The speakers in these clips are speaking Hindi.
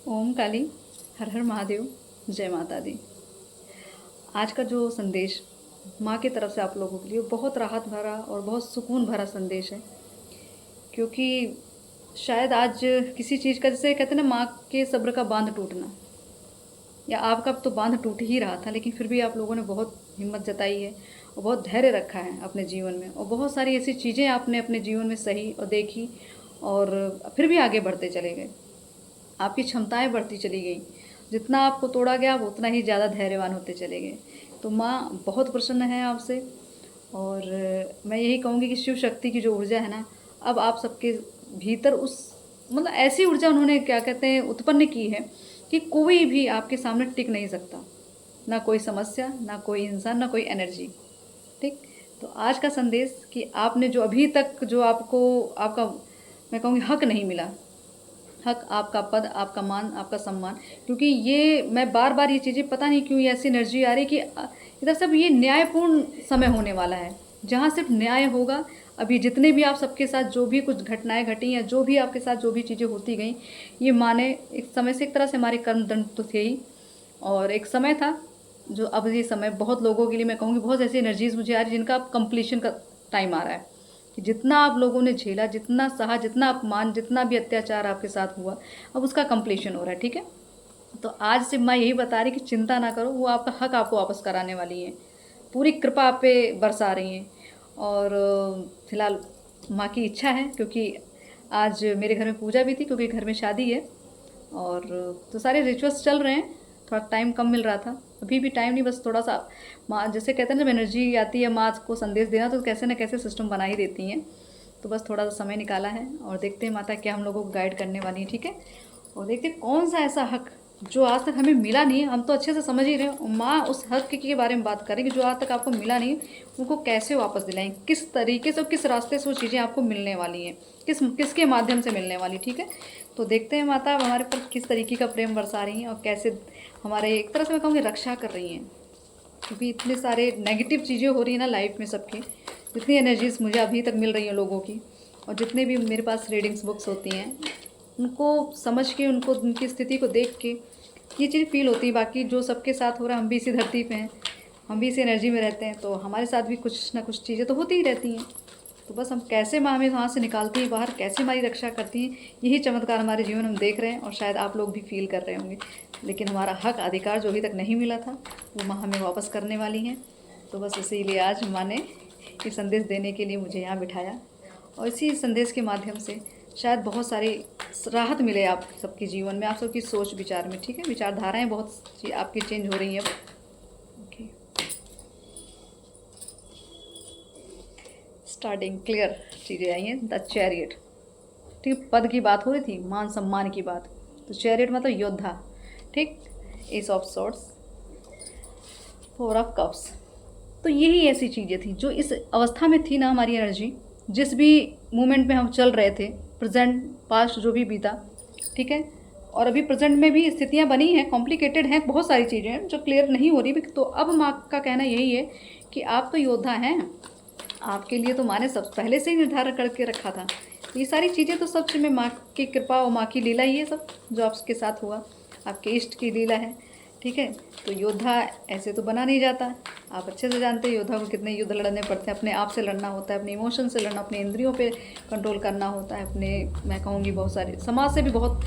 ओम काली, हर हर महादेव, जय माता दी। आज का जो संदेश माँ की तरफ से आप लोगों के लिए बहुत राहत भरा और बहुत सुकून भरा संदेश है। क्योंकि शायद आज किसी चीज़ का, जैसे कहते हैं ना, माँ के सब्र का बांध टूटना, या आपका तो बांध टूट ही रहा था, लेकिन फिर भी आप लोगों ने बहुत हिम्मत जताई है और बहुत धैर्य रखा है अपने जीवन में, और बहुत सारी ऐसी चीज़ें आपने अपने जीवन में सही और देखी, और फिर भी आगे बढ़ते चले गए। आपकी क्षमताएं बढ़ती चली गई। जितना आपको तोड़ा गया, आप उतना ही ज़्यादा धैर्यवान होते चले गए। तो माँ बहुत प्रसन्न है आपसे। और मैं यही कहूँगी कि शिव शक्ति की जो ऊर्जा है ना, अब आप सबके भीतर उस, मतलब ऐसी ऊर्जा उन्होंने क्या कहते हैं उत्पन्न की है कि कोई भी आपके सामने टिक नहीं सकता। ना कोई समस्या, ना कोई इंसान, ना कोई एनर्जी। ठीक। तो आज का संदेश कि आपने जो अभी तक जो आपको आपका, मैं कहूँगी, हक नहीं मिला, हक, आपका पद, आपका मान, आपका सम्मान। क्योंकि ये मैं बार बार ये चीज़ें, पता नहीं क्यों ये ऐसी एनर्जी आ रही कि इधर सब ये न्यायपूर्ण समय होने वाला है, जहाँ सिर्फ न्याय होगा। अभी जितने भी आप सबके साथ जो भी कुछ घटनाएं घटी, या जो भी आपके साथ जो भी चीज़ें होती गई, ये माने एक समय से एक तरह से हमारे कर्म दंड तो थे ही, और एक समय था जो, अब ये समय बहुत लोगों के लिए, मैं कहूँगी बहुत ऐसी एनर्जीज मुझे आ रही जिनका अब कंप्लीशन का टाइम आ रहा है। कि जितना आप लोगों ने झेला, जितना सहा, जितना अपमान, जितना भी अत्याचार आपके साथ हुआ, अब उसका कंप्लीशन हो रहा है। ठीक है। तो आज से मैं यही बता रही कि चिंता ना करो, वो आपका हक आपको वापस कराने वाली है। पूरी कृपा आप पे बरसा रही हैं। और फिलहाल माँ की इच्छा है, क्योंकि आज मेरे घर में पूजा भी थी, क्योंकि घर में शादी है। और तो सारे रिचुअल्स चल रहे हैं। थोड़ा टाइम कम मिल रहा था, अभी भी टाइम नहीं, बस थोड़ा सा। माँ जैसे कहते हैं ना, जब एनर्जी आती है माँ को संदेश देना, तो कैसे ना कैसे सिस्टम बना ही देती हैं। तो बस थोड़ा सा समय निकाला है, और देखते हैं माता क्या हम लोगों को गाइड करने वाली है। ठीक है। और देखते हैं कौन सा ऐसा हक जो आज तक हमें मिला नहीं है। हम तो अच्छे से समझ ही रहे हैं, माँ उस हक के बारे में बात करें कि जो आज तक आपको मिला नहीं, उनको कैसे वापस दिलाएं, किस तरीके से और किस रास्ते से वो चीज़ें आपको मिलने वाली हैं, किसके माध्यम से मिलने वाली। ठीक है। तो देखते हैं माता अब हमारे पर किस तरीके का प्रेम बरसा रही हैं, और कैसे हमारे, एक तरह से मैं कहूँगी, रक्षा कर रही हैं। क्योंकि इतने सारे नेगेटिव चीज़ें हो रही हैं ना लाइफ में सबकी, जितनी एनर्जीज मुझे अभी तक मिल रही हैं लोगों की, और जितने भी मेरे पास रीडिंग्स बुक्स होती हैं, उनको समझ के, उनको उनकी स्थिति को देख के ये चीज़ फील होती है। बाकी जो सबके साथ हो रहा है, हम भी इसी धरती पे हैं, हम भी इसी एनर्जी में रहते हैं, तो हमारे साथ भी कुछ ना कुछ चीज़ें तो होती ही रहती हैं। तो बस हम कैसे माँ हमें वहाँ से निकालती हैं बाहर, कैसे हमारी रक्षा करती हैं, यही चमत्कार हमारे जीवन में हम देख रहे हैं, और शायद आप लोग भी फील कर रहे होंगे। लेकिन हमारा हक, अधिकार जो अभी तक नहीं मिला था, वो माँ हमें वापस करने वाली हैं। तो बस इसीलिए आज माँ ने ये संदेश देने के लिए मुझे यहाँ बिठाया, और इसी संदेश के माध्यम से शायद बहुत सारी राहत मिले आप सबके जीवन में, आप सबकी सोच विचार में। ठीक है। विचारधाराएं बहुत आपकी चेंज हो रही हैं। ओके। स्टार्टिंग क्लियर चीज़ें आई हैं। The chariot. ठीक है। पद की बात हो रही थी, मान सम्मान की बात। तो चैरियट मतलब योद्धा। ठीक। S of swords, four of cups. तो यही ऐसी चीज़ें थी जो इस अवस्था में थी ना, हमारी एनर्जी जिस भी मोमेंट में हम चल रहे थे, प्रेजेंट पास्ट जो भी बीता। ठीक है। और अभी प्रेजेंट में भी स्थितियाँ बनी हैं, कॉम्प्लिकेटेड हैं, बहुत सारी चीज़ें हैं जो क्लियर नहीं हो रही भी। तो अब माँ का कहना यही है कि आप तो योद्धा हैं, आपके लिए तो माँ ने सब पहले से ही निर्धारण करके रखा था। ये सारी चीज़ें तो सच में माँ की कृपा और माँ की लीला ही है, सब जो आपके साथ हुआ आपके इष्ट की लीला है। ठीक है। तो योद्धा ऐसे तो बना नहीं जाता। आप अच्छे से जानते हैं योद्धा को कितने युद्ध लड़ने पड़ते हैं। अपने आप से लड़ना होता है, अपने इमोशन से लड़ना, अपने इंद्रियों पे कंट्रोल करना होता है, अपने, मैं कहूँगी, बहुत सारे समाज से भी बहुत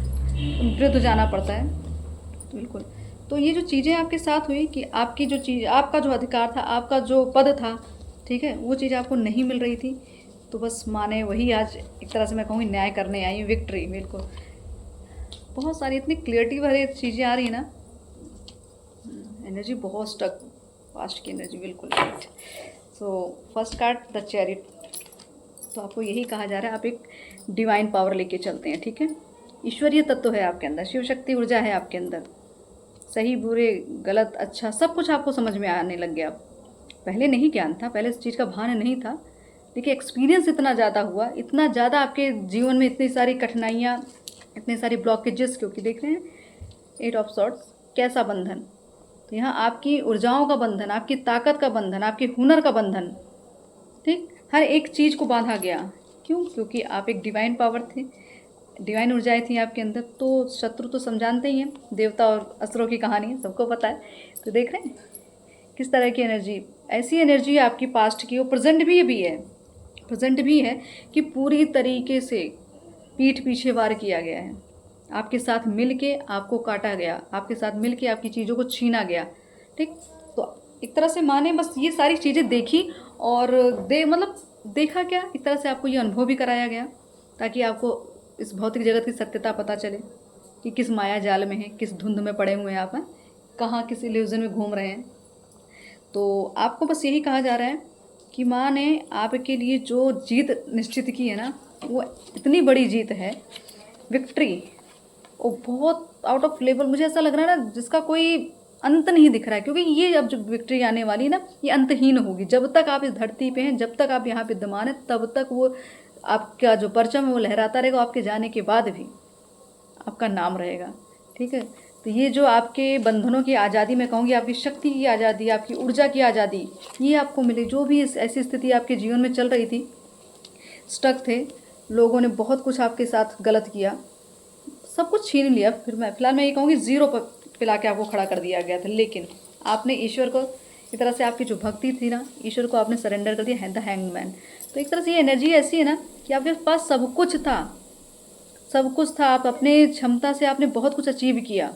विरुद्ध जाना पड़ता है। बिल्कुल। तो ये जो चीज़ें आपके साथ हुई कि आपकी जो चीज़, आपका जो अधिकार था, आपका जो पद था, ठीक है, वो चीज़ आपको नहीं मिल रही थी। तो बस माँ ने वही आज एक तरह से, मैं कहूँगी, न्याय करने आई, विक्ट्री। बिल्कुल। बहुत सारी इतनी क्लियरिटी वाली चीज़ें आ रही है ना, एनर्जी बहुत स्टक, फास्ट की एनर्जी। बिल्कुल right. So first card the chariot. तो आपको यही कहा जा रहा है, आप एक डिवाइन पावर लेके चलते हैं। ठीक है। ईश्वरीय तत्व है आपके अंदर, शिव शक्ति ऊर्जा है आपके अंदर। सही बुरे गलत अच्छा सब कुछ आपको समझ में आने लग गया। पहले नहीं ज्ञान था, पहले इस चीज़ का भान नहीं था, लेकिन एक्सपीरियंस इतना ज़्यादा हुआ, इतना ज़्यादा आपके जीवन में इतनी सारी कठिनाइयाँ, इतने सारे ब्लॉकेजेस, क्योंकि देख रहे हैं एट ऑफ सॉर्ड्स, कैसा बंधन। तो यहाँ आपकी ऊर्जाओं का बंधन, आपकी ताकत का बंधन, आपके हुनर का बंधन। ठीक। हर एक चीज़ को बांधा गया। क्यों? क्योंकि आप एक डिवाइन पावर थे, डिवाइन ऊर्जाएं थी आपके अंदर, तो शत्रु तो समझाते ही हैं, देवता और असुरों की कहानी है, सबको पता है। तो देख रहे हैं किस तरह की एनर्जी, ऐसी एनर्जी आपकी पास्ट की, वो प्रेजेंट भी है, प्रेजेंट भी है कि पूरी तरीके से पीठ पीछे वार किया गया है, आपके साथ मिल के आपको काटा गया, आपके साथ मिल के आपकी चीज़ों को छीना गया। ठीक, तो एक तरह से माने बस ये सारी चीज़ें देखी और मतलब देखा क्या, एक तरह से आपको ये अनुभव भी कराया गया ताकि आपको इस भौतिक जगत की सत्यता पता चले कि किस माया जाल में है, किस धुंध में पड़े हुए हैं आप, हैं कहाँ, किस इल्यूजन में घूम रहे हैं। तो आपको बस यही कहा जा रहा है कि माँ ने आपके लिए जो जीत निश्चित की है ना, वो इतनी बड़ी जीत है, विक्ट्री, वो बहुत आउट ऑफ लेवल, मुझे ऐसा लग रहा है ना जिसका कोई अंत नहीं दिख रहा है, क्योंकि ये अब जो विक्ट्री आने वाली है ना, ये अंतहीन होगी। जब तक आप इस धरती पे हैं, जब तक आप यहाँ पे विद्यमान है, तब तक वो आपका जो परचम है वो लहराता रहेगा, आपके जाने के बाद भी आपका नाम रहेगा। ठीक है, तो ये जो आपके बंधनों की आज़ादी, मैं कहूँगी आपकी शक्ति की आज़ादी, आपकी ऊर्जा की आज़ादी, ये आपको मिले। जो भी ऐसी स्थिति आपके जीवन में चल रही थी, स्टक थे, लोगों ने बहुत कुछ आपके साथ गलत किया, सब कुछ छीन लिया, फिर फिलहाल मैं ये कहूँगी ज़ीरो पर पिला के आपको खड़ा कर दिया गया था, लेकिन आपने ईश्वर को, एक तरह से आपकी जो भक्ति थी ना, ईश्वर को आपने सरेंडर कर दिया, है द हैंग्ड मैन। तो एक तरह से ये एनर्जी ऐसी है ना कि आपके पास सब कुछ था, सब कुछ था, आप अपने क्षमता से आपने बहुत कुछ अचीव किया,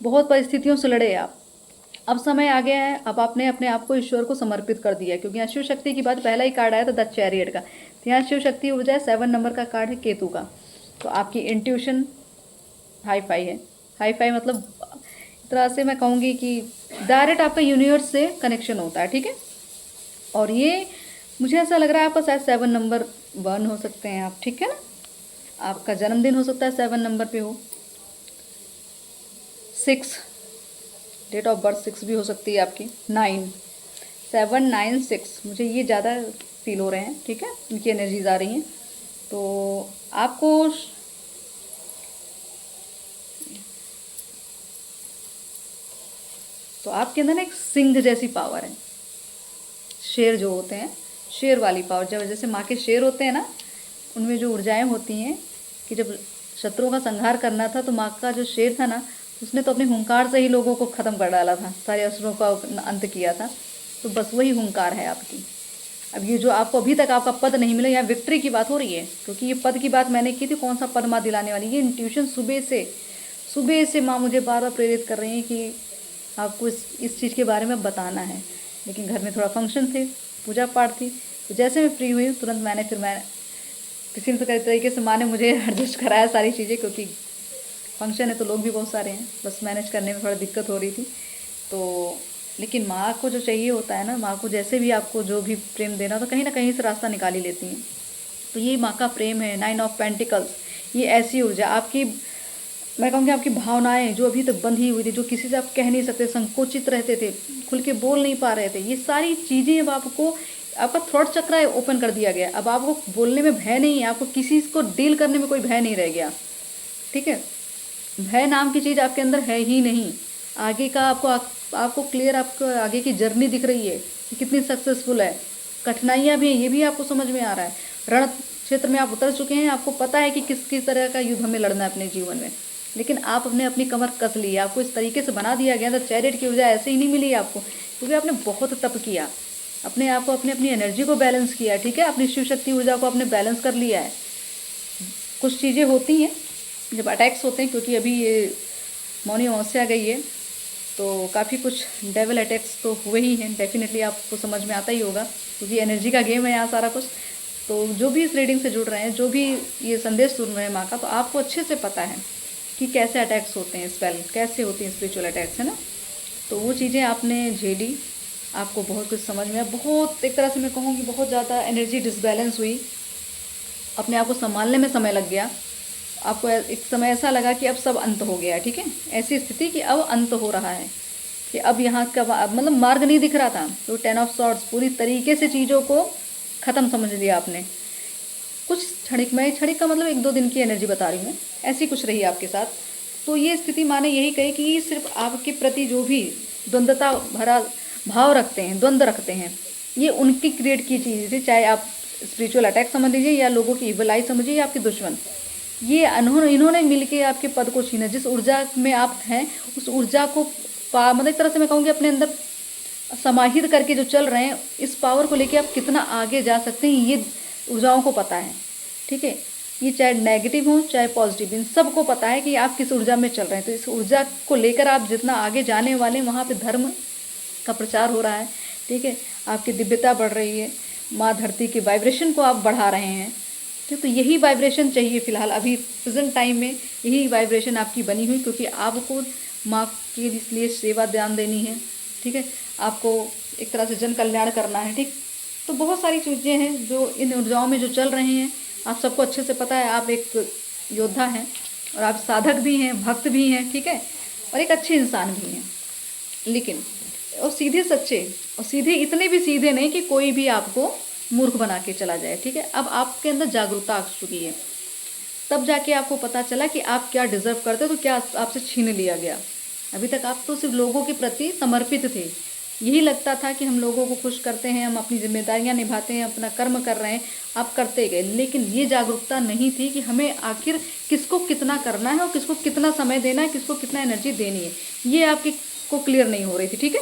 बहुत परिस्थितियों से लड़े आप। अब समय आ गया है, अब आपने अपने आप को ईश्वर को समर्पित कर दिया, क्योंकि यहाँ शिव शक्ति की बात, पहला ही कार्ड आया था द चैरियट का, तो यहाँ शिव शक्ति ऊर्जा है, 7 नंबर का कार्ड है केतु का। तो आपकी इंट्यूशन हाई फाई है, हाई फाई मतलब एक तरह से मैं कहूँगी कि डायरेक्ट आपका यूनिवर्स से कनेक्शन होता है। ठीक है, और ये मुझे ऐसा लग रहा है आपका शायद 7 नंबर 1 हो सकते हैं आप, ठीक है ना, आपका जन्मदिन हो सकता है 7 नंबर पे हो, 6 डेट ऑफ बर्थ 6 भी हो सकती है आपकी, 9 7 9 6, मुझे ये ज़्यादा फील हो रहे हैं। ठीक है, इनकी एनर्जीज आ रही हैं, तो आपको तो आपके अंदर ना एक सिंह जैसी पावर है, शेर जो होते हैं, शेर वाली पावर, जब जैसे माँ के शेर होते हैं ना, उनमें जो ऊर्जाएं होती हैं कि जब शत्रुओं का संहार करना था तो माँ का जो शेर था ना, उसने तो अपने हुंकार से ही लोगों को ख़त्म कर डाला था, सारे असुरों का अंत किया था। तो बस वही हुंकार है आपकी। अब ये जो आपको अभी तक आपका पद नहीं मिला, यहाँ विक्ट्री की बात हो रही है, क्योंकि ये पद की बात मैंने की थी, कौन सा पद माँ दिलाने वाली, ये इंट्यूशन सुबह से माँ मुझे बार बार प्रेरित कर रही हैं कि आपको इस चीज़ के बारे में बताना है। लेकिन घर में थोड़ा फंक्शन थे, पूजा पाठ थी, तो जैसे मैं फ्री हुई तुरंत मैं किसी न तरीके से माँ ने मुझे एडजस्ट कराया सारी चीज़ें, क्योंकि फंक्शन है तो लोग भी बहुत सारे हैं, बस मैनेज करने में थोड़ा दिक्कत हो रही थी। तो लेकिन माँ को जो चाहिए होता है ना, माँ को जैसे भी आपको जो भी प्रेम देना तो कहीं ना कहीं से रास्ता निकाल ही लेती हैं। तो ये माँ का प्रेम है, 9 ऑफ पेंटिकल्स, ये ऐसी ऊर्जा आपकी, मैं कहूँगी आपकी भावनाएं जो अभी तक बंधी हुई थी, जो किसी से आप कह नहीं सकते, संकोचित रहते थे, खुल के बोल नहीं पा रहे थे, ये सारी चीज़ें अब आपको, आपका थ्रॉट चक्र ओपन कर दिया गया। अब आपको बोलने में भय नहीं है, आपको किसी को डील करने में कोई भय नहीं रह गया। ठीक है, भय नाम की चीज़ आपके अंदर है ही नहीं। आगे का आपको क्लियर, आपको आगे की जर्नी दिख रही है कि कितनी सक्सेसफुल है। कठिनाइयाँ भी हैं, ये भी आपको समझ में आ रहा है। रण क्षेत्र में आप उतर चुके हैं, आपको पता है कि किस तरह का युद्ध हमें लड़ना है अपने जीवन में, लेकिन आप अपनी कमर कस ली है। आपको इस तरीके से बना दिया गया था, चैरियट की ऊर्जा ऐसे ही नहीं मिली आपको, क्योंकि आपने बहुत तप किया, अपने आप को, अपनी एनर्जी को बैलेंस किया। ठीक है, अपनी शिव शक्ति ऊर्जा को आपने बैलेंस कर लिया है। कुछ चीज़ें होती हैं जब अटैक्स होते हैं, क्योंकि अभी ये मौनी अमावस्या गई है, तो काफ़ी कुछ डेवल अटैक्स तो हुए ही हैं, डेफिनेटली आपको समझ में आता ही होगा, क्योंकि एनर्जी का गेम है यहाँ सारा कुछ। तो जो भी इस रीडिंग से जुड़ रहे हैं, जो भी ये संदेश सुन रहे हैं माँ का, तो आपको अच्छे से पता है कि कैसे अटैक्स होते हैं, स्पेल कैसे होती हैं, स्पिरिचुअल अटैक्स, है ना। तो वो चीज़ें आपने झेली, आपको बहुत कुछ समझ में आया, बहुत एक तरह से मैं कहूँगी बहुत ज़्यादा एनर्जी डिसबैलेंस हुई, अपने आप को संभालने में समय लग गया। आपको एक समय ऐसा लगा कि अब सब अंत हो गया। ठीक है, ऐसी स्थिति कि अब अंत हो रहा है, कि अब यहाँ का मतलब मार्ग नहीं दिख रहा था। तो 10 ऑफ सॉर्ड्स, पूरी तरीके से चीज़ों को ख़त्म समझ लिया आपने। कुछ क्षणिक का मतलब 1-2 दिन की एनर्जी बता रही हूँ मैं, ऐसी कुछ रही आपके साथ। तो ये स्थिति माने यही कही कि सिर्फ आपके प्रति जो भी द्वंद्वता भरा भाव रखते हैं, द्वंद्व रखते हैं, ये उनकी क्रिएट की चीज़ थी। चाहे आप स्पिरिचुअल अटैक समझ लीजिए, या लोगों की इवल आई समझिए, या आपके दुश्मन, ये इन्होंने मिलके आपके पद को छीना। जिस ऊर्जा में आप हैं उस ऊर्जा को मतलब एक तरह से मैं कहूँगी अपने अंदर समाहित करके जो चल रहे हैं, इस पावर को लेके आप कितना आगे जा सकते हैं ये ऊर्जाओं को पता है। ठीक है, ये चाहे नेगेटिव हो चाहे पॉजिटिव, इन सबको पता है कि आप किस ऊर्जा में चल रहे हैं। तो इस ऊर्जा को लेकर आप जितना आगे जाने वाले हैं, वहाँ पे धर्म का प्रचार हो रहा है। ठीक है, आपकी दिव्यता बढ़ रही है, माँ धरती के वाइब्रेशन को आप बढ़ा रहे हैं। ठीक, तो यही वाइब्रेशन चाहिए फिलहाल अभी प्रेजेंट टाइम में, यही वाइब्रेशन आपकी बनी हुई, क्योंकि आपको माँ के लिए सेवा ध्यान देनी है। ठीक है, आपको एक तरह से जन कल्याण करना है। ठीक, तो बहुत सारी चीज़ें हैं जो इन ऊर्जाओं में जो चल रही हैं। आप सबको अच्छे से पता है, आप एक योद्धा हैं और आप साधक भी हैं, भक्त भी हैं। ठीक है, और एक अच्छे इंसान भी हैं, लेकिन और सीधे सच्चे, और सीधे इतने भी सीधे नहीं कि कोई भी आपको मूर्ख बना के चला जाए। ठीक है, अब आपके अंदर जागरूकता आ चुकी है, तब जाके आपको पता चला कि आप क्या डिज़र्व करते हो, तो क्या आपसे छीन लिया गया। अभी तक आप तो सिर्फ लोगों के प्रति समर्पित थे, यही लगता था कि हम लोगों को खुश करते हैं, हम अपनी जिम्मेदारियां निभाते हैं, अपना कर्म कर रहे हैं, आप करते गए। लेकिन ये जागरूकता नहीं थी कि हमें आखिर किसको कितना करना है और किसको कितना समय देना है, किसको कितना एनर्जी देनी है, ये आपकी को क्लियर नहीं हो रही थी। ठीक है,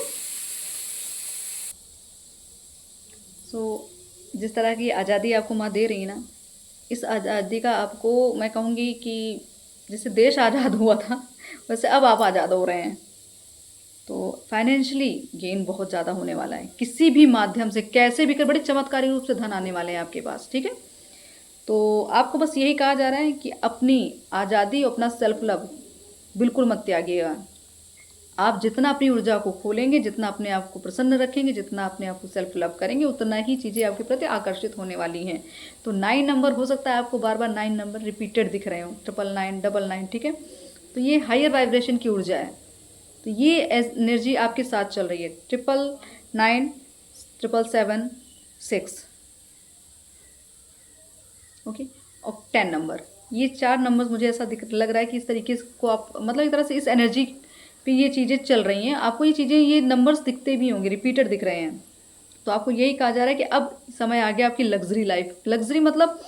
जिस तरह की आज़ादी आपको माँ दे रही है ना, इस आज़ादी का आपको मैं कहूँगी कि जैसे देश आज़ाद हुआ था वैसे अब आप आज़ाद हो रहे हैं। तो फाइनेंशियली गेन बहुत ज़्यादा होने वाला है, किसी भी माध्यम से कैसे भी कर बड़े चमत्कारी रूप से धन आने वाले हैं आपके पास। ठीक है, तो आपको बस यही कहा जा रहा है कि अपनी आज़ादी, अपना सेल्फ लव बिल्कुल मत त्यागिएगा। आप जितना अपनी ऊर्जा को खोलेंगे, जितना अपने आप को प्रसन्न रखेंगे, जितना अपने आप को सेल्फ लव करेंगे, उतना ही चीज़ें आपके प्रति आकर्षित होने वाली हैं। तो 9 नंबर हो सकता है आपको बार बार 9 नंबर रिपीटेड दिख रहे हो, 999 99। ठीक है, तो ये हायर वाइब्रेशन की ऊर्जा है, तो ये एनर्जी आपके साथ चल रही है। 999 777 6, ओके, और 10 नंबर, ये 4 नंबर मुझे ऐसा लग रहा है कि इस तरीके को आप मतलब एक तरह से इस एनर्जी पे ये चीज़ें चल रही हैं। आपको ये चीज़ें, ये नंबर्स दिखते भी होंगे, रिपीटेड दिख रहे हैं। तो आपको यही कहा जा रहा है कि अब समय आ गया आपकी लग्जरी लाइफ। लग्जरी मतलब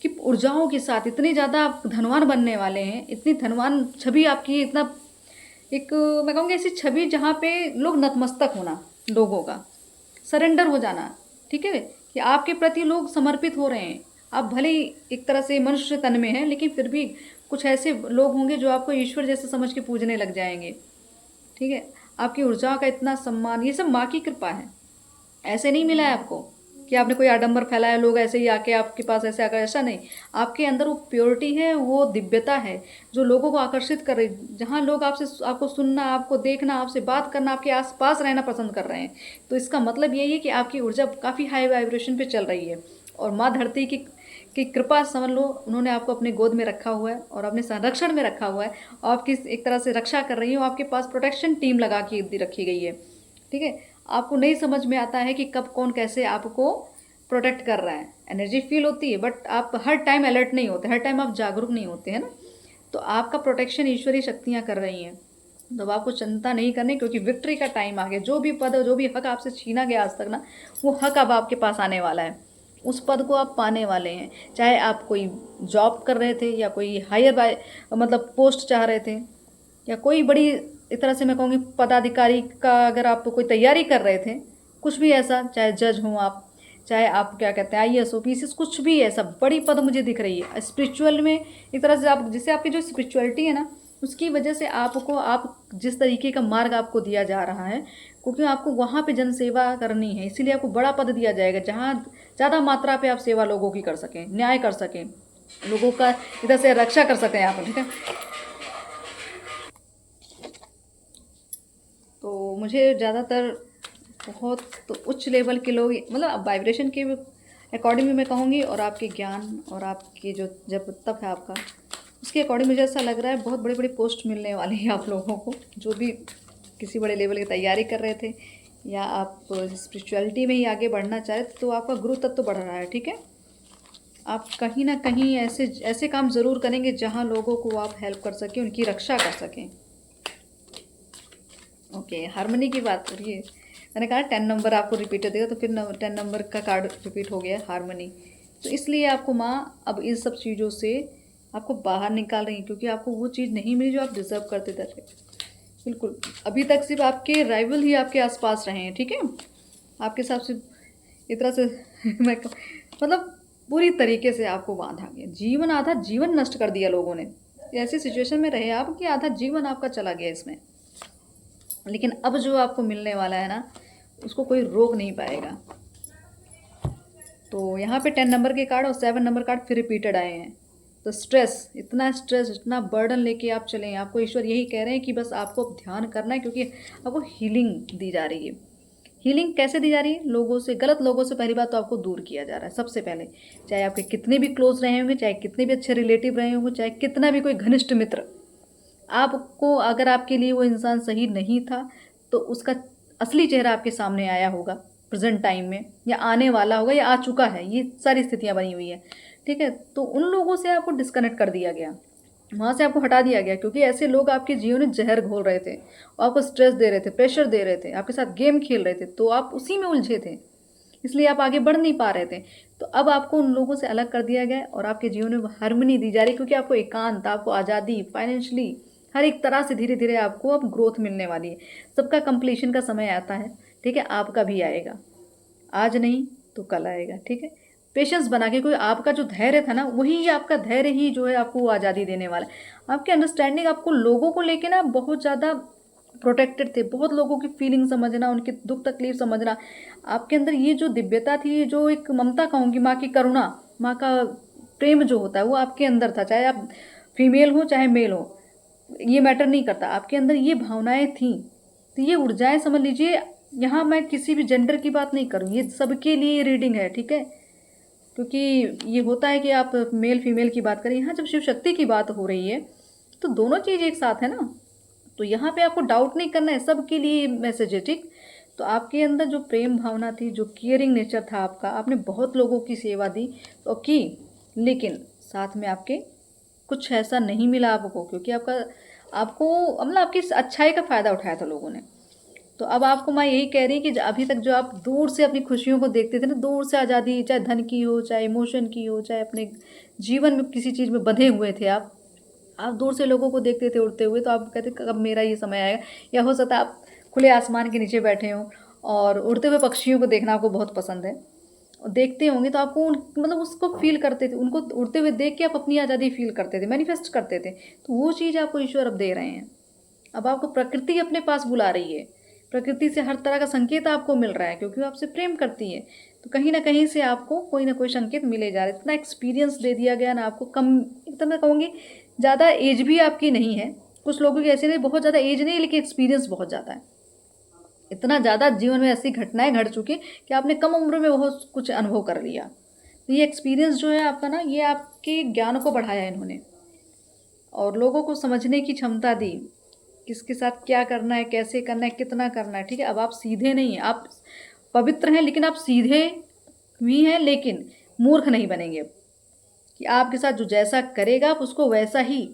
कि ऊर्जाओं के साथ इतने ज़्यादा आप धनवान बनने वाले हैं, इतनी धनवान छवि आपकी, इतना एक मैं कहूँगी ऐसी छवि जहाँ पे लोग नतमस्तक होना, लोगों का सरेंडर हो जाना। ठीक है, कि आपके प्रति लोग समर्पित हो रहे हैं। आप भले ही एक तरह से मनुष्य तन में हैं, लेकिन फिर भी कुछ ऐसे लोग होंगे जो आपको ईश्वर जैसे समझ के पूजने लग जाएंगे। ठीक है, आपकी ऊर्जा का इतना सम्मान, ये सब माँ की कृपा है। ऐसे नहीं मिला है आपको कि आपने कोई आडंबर फैलाया, लोग ऐसे ही आके आपके पास ऐसे आकर, ऐसा नहीं। आपके अंदर वो प्योरिटी है, वो दिव्यता है जो लोगों को आकर्षित कर रही, जहाँ लोग आपको सुनना, आपको देखना, आपसे बात करना, आपके आसपास रहना पसंद कर रहे हैं। तो इसका मतलब यही है कि आपकी ऊर्जा काफ़ी हाई वाइब्रेशन पे चल रही है, और माँ धरती की कृपा समझ लो, उन्होंने आपको अपने गोद में रखा हुआ है और अपने संरक्षण में रखा हुआ है, और आपकी एक तरह से रक्षा कर रही है। आपके पास प्रोटेक्शन टीम लगा के रखी गई है। ठीक है, आपको नहीं समझ में आता है कि कब कौन कैसे आपको प्रोटेक्ट कर रहा है। एनर्जी फील होती है, बट आप हर टाइम अलर्ट नहीं होते, हर टाइम आप जागरूक नहीं होते हैं ना। तो आपका प्रोटेक्शन ईश्वरीय शक्तियाँ कर रही हैं। तो अब आपको चिंता नहीं करनी, क्योंकि विक्ट्री का टाइम आ गया। जो भी पद, जो भी हक आपसे छीना गया आज तक ना, वो हक अब आपके पास आने वाला है। उस पद को आप पाने वाले हैं, चाहे आप कोई जॉब कर रहे थे, या कोई हायर मतलब पोस्ट चाह रहे थे, या कोई बड़ी एक तरह से मैं कहूँगी पदाधिकारी का अगर आप कोई तैयारी कर रहे थे, कुछ भी ऐसा, चाहे जज हों आप, चाहे आप क्या कहते हैं IAS OPS, कुछ भी ऐसा बड़ी पद मुझे दिख रही है। स्पिरिचुअल में एक तरह से आप, जैसे आपकी जो स्पिरिचुअलिटी है ना, उसकी वजह से आपको, आप जिस तरीके का मार्ग आपको दिया जा रहा है, क्योंकि आपको वहाँ पे जनसेवा करनी है, इसीलिए आपको बड़ा पद दिया जाएगा, जहाँ ज़्यादा मात्रा पे आप सेवा लोगों की कर सकें, न्याय कर सकें, लोगों का इधर से रक्षा कर सकें आप। ठीक है, तो मुझे ज़्यादातर बहुत तो उच्च लेवल के लोग, मतलब वाइब्रेशन के अकॉर्डिंग भी मैं कहूँगी, और आपके ज्ञान और आपकी जो जब तप है आपका, उसके अकॉर्डिंग मुझे ऐसा लग रहा है बहुत बड़ी बड़ी पोस्ट मिलने वाली है आप लोगों को, जो भी किसी बड़े लेवल की तैयारी कर रहे थे, या आप स्पिरिचुअलिटी में ही आगे बढ़ना चाहे, तो आपका गुरु तत्व तो बढ़ रहा है। ठीक है, आप कहीं ना कहीं ऐसे ऐसे काम ज़रूर करेंगे जहाँ लोगों को आप हेल्प कर सकें, उनकी रक्षा कर सकें। ओके, हारमोनी की बात हो रही है, मैंने कहा 10 नंबर आपको रिपीट देगा, तो फिर 10 नंबर का कार्ड रिपीट हो गया, हारमोनी। तो इसलिए आपको माँ अब इन सब चीज़ों से आपको बाहर निकाल रही हैं, क्योंकि आपको वो चीज़ नहीं मिली जो आप डिजर्व करते थे। बिल्कुल, अभी तक सिर्फ आपके राइवल ही आपके आसपास रहे हैं, ठीक है। आपके हिसाब से इस तरह से मैं मतलब पूरी तरीके से आपको बांधा गया, जीवन आधा जीवन नष्ट कर दिया लोगों ने। ऐसी सिचुएशन में रहे आप कि आधा जीवन आपका चला गया इसमें। लेकिन अब जो आपको मिलने वाला है ना, उसको कोई रोक नहीं पाएगा। तो यहाँ पे 10 नंबर के कार्ड और 7 नंबर कार्ड फिर रिपीटेड आए हैं। तो स्ट्रेस, इतना बर्डन लेके आप चलें, आपको ईश्वर यही कह रहे हैं कि बस आपको ध्यान करना है, क्योंकि आपको हीलिंग दी जा रही है। हीलिंग कैसे दी जा रही है? लोगों से, गलत लोगों से पहली बात तो आपको दूर किया जा रहा है सबसे पहले। चाहे आपके कितने भी क्लोज रहे होंगे, चाहे कितने भी अच्छे रिलेटिव रहे होंगे, चाहे कितना भी कोई घनिष्ठ मित्र, आपको अगर आपके लिए वो इंसान सही नहीं था तो उसका असली चेहरा आपके सामने आया होगा प्रेजेंट टाइम में, या आने वाला होगा, या आ चुका है। ये सारी स्थितियाँ बनी हुई है, ठीक है। तो उन लोगों से आपको डिस्कनेक्ट कर दिया गया, वहाँ से आपको हटा दिया गया, क्योंकि ऐसे लोग आपके जीवन में जहर घोल रहे थे, आपको स्ट्रेस दे रहे थे, प्रेशर दे रहे थे, आपके साथ गेम खेल रहे थे, तो आप उसी में उलझे थे, इसलिए आप आगे बढ़ नहीं पा रहे थे। तो अब आपको उन लोगों से अलग कर दिया गया और आपके जीवन में हार्मनी दी जा रही, क्योंकि आपको एकांत, आपको आज़ादी, फाइनेंशियली हर एक तरह से धीरे धीरे आपको अब ग्रोथ मिलने वाली है। सबका कंप्लीशन का समय आता है, ठीक है, आपका भी आएगा, आज नहीं तो कल आएगा, ठीक है। पेशेंस बना के, कोई आपका जो धैर्य था ना, वही आपका धैर्य ही जो है आपको वो आज़ादी देने वाला है। आपकी अंडरस्टैंडिंग, आपको लोगों को लेके ना बहुत ज़्यादा प्रोटेक्टेड थे, बहुत लोगों की फीलिंग समझना, उनकी दुख तकलीफ समझना, आपके अंदर ये जो दिव्यता थी, ये जो एक ममता कहूँगी, माँ की करुणा, माँ का प्रेम जो होता है वो आपके अंदर था। चाहे आप फीमेल हो चाहे मेल हो, ये मैटर नहीं करता, आपके अंदर ये भावनाएं थी। तो ये ऊर्जाएं समझ लीजिए, यहाँ मैं किसी भी जेंडर की बात नहीं करूँ, ये सबके लिए रीडिंग है, ठीक है। क्योंकि ये होता है कि आप मेल फीमेल की बात करें, यहाँ जब शिव शक्ति की बात हो रही है तो दोनों चीज़ एक साथ है ना। तो यहाँ पे आपको डाउट नहीं करना है, सबके लिए मैसेज है, ठीक। तो आपके अंदर जो प्रेम भावना थी, जो केयरिंग नेचर था आपका, आपने बहुत लोगों की सेवा दी तो की, लेकिन साथ में आपके कुछ ऐसा नहीं मिला आपको, क्योंकि आपको मतलब आपकी अच्छाई का फ़ायदा उठाया था लोगों ने। तो अब आपको मैं यही कह रही कि अभी तक जो आप दूर से अपनी खुशियों को देखते थे ना, दूर से आज़ादी, चाहे धन की हो, चाहे इमोशन की हो, चाहे अपने जीवन में किसी चीज़ में बंधे हुए थे आप दूर से लोगों को देखते थे उड़ते हुए, तो आप कहते कब मेरा ये समय आएगा। या हो सकता है आप खुले आसमान के नीचे बैठे हों और उड़ते हुए पक्षियों को देखना आपको बहुत पसंद है, और देखते होंगे तो आपको मतलब उसको फील करते थे, उनको उड़ते हुए देख के आप अपनी आज़ादी फील करते थे, मैनिफेस्ट करते थे। तो वो चीज़ आपको ईश्वर अब दे रहे हैं। अब आपको प्रकृति अपने पास बुला रही है, प्रकृति से हर तरह का संकेत आपको मिल रहा है, क्योंकि वो आपसे प्रेम करती है। तो कहीं ना कहीं से आपको कोई ना कोई संकेत मिले जा रहे हैं। इतना एक्सपीरियंस दे दिया गया ना आपको, कम एकदम मैं कहूँगी, ज़्यादा एज भी आपकी नहीं है, कुछ लोगों की ऐसे नहीं, बहुत ज़्यादा एज नहीं, लेकिन एक्सपीरियंस बहुत ज़्यादा है। इतना ज़्यादा जीवन में ऐसी घटनाएं घट चुकी कि आपने कम उम्र में बहुत कुछ अनुभव कर लिया। तो ये एक्सपीरियंस जो है आपका ना, ये आपके ज्ञान को बढ़ाया है इन्होंने, और लोगों को समझने की क्षमता दी, किसके साथ क्या करना है, कैसे करना है, कितना करना है, ठीक है। अब आप सीधे नहीं हैं, आप पवित्र हैं, लेकिन आप सीधे भी हैं, लेकिन मूर्ख नहीं बनेंगे। कि आपके साथ जो जैसा करेगा आप उसको वैसा ही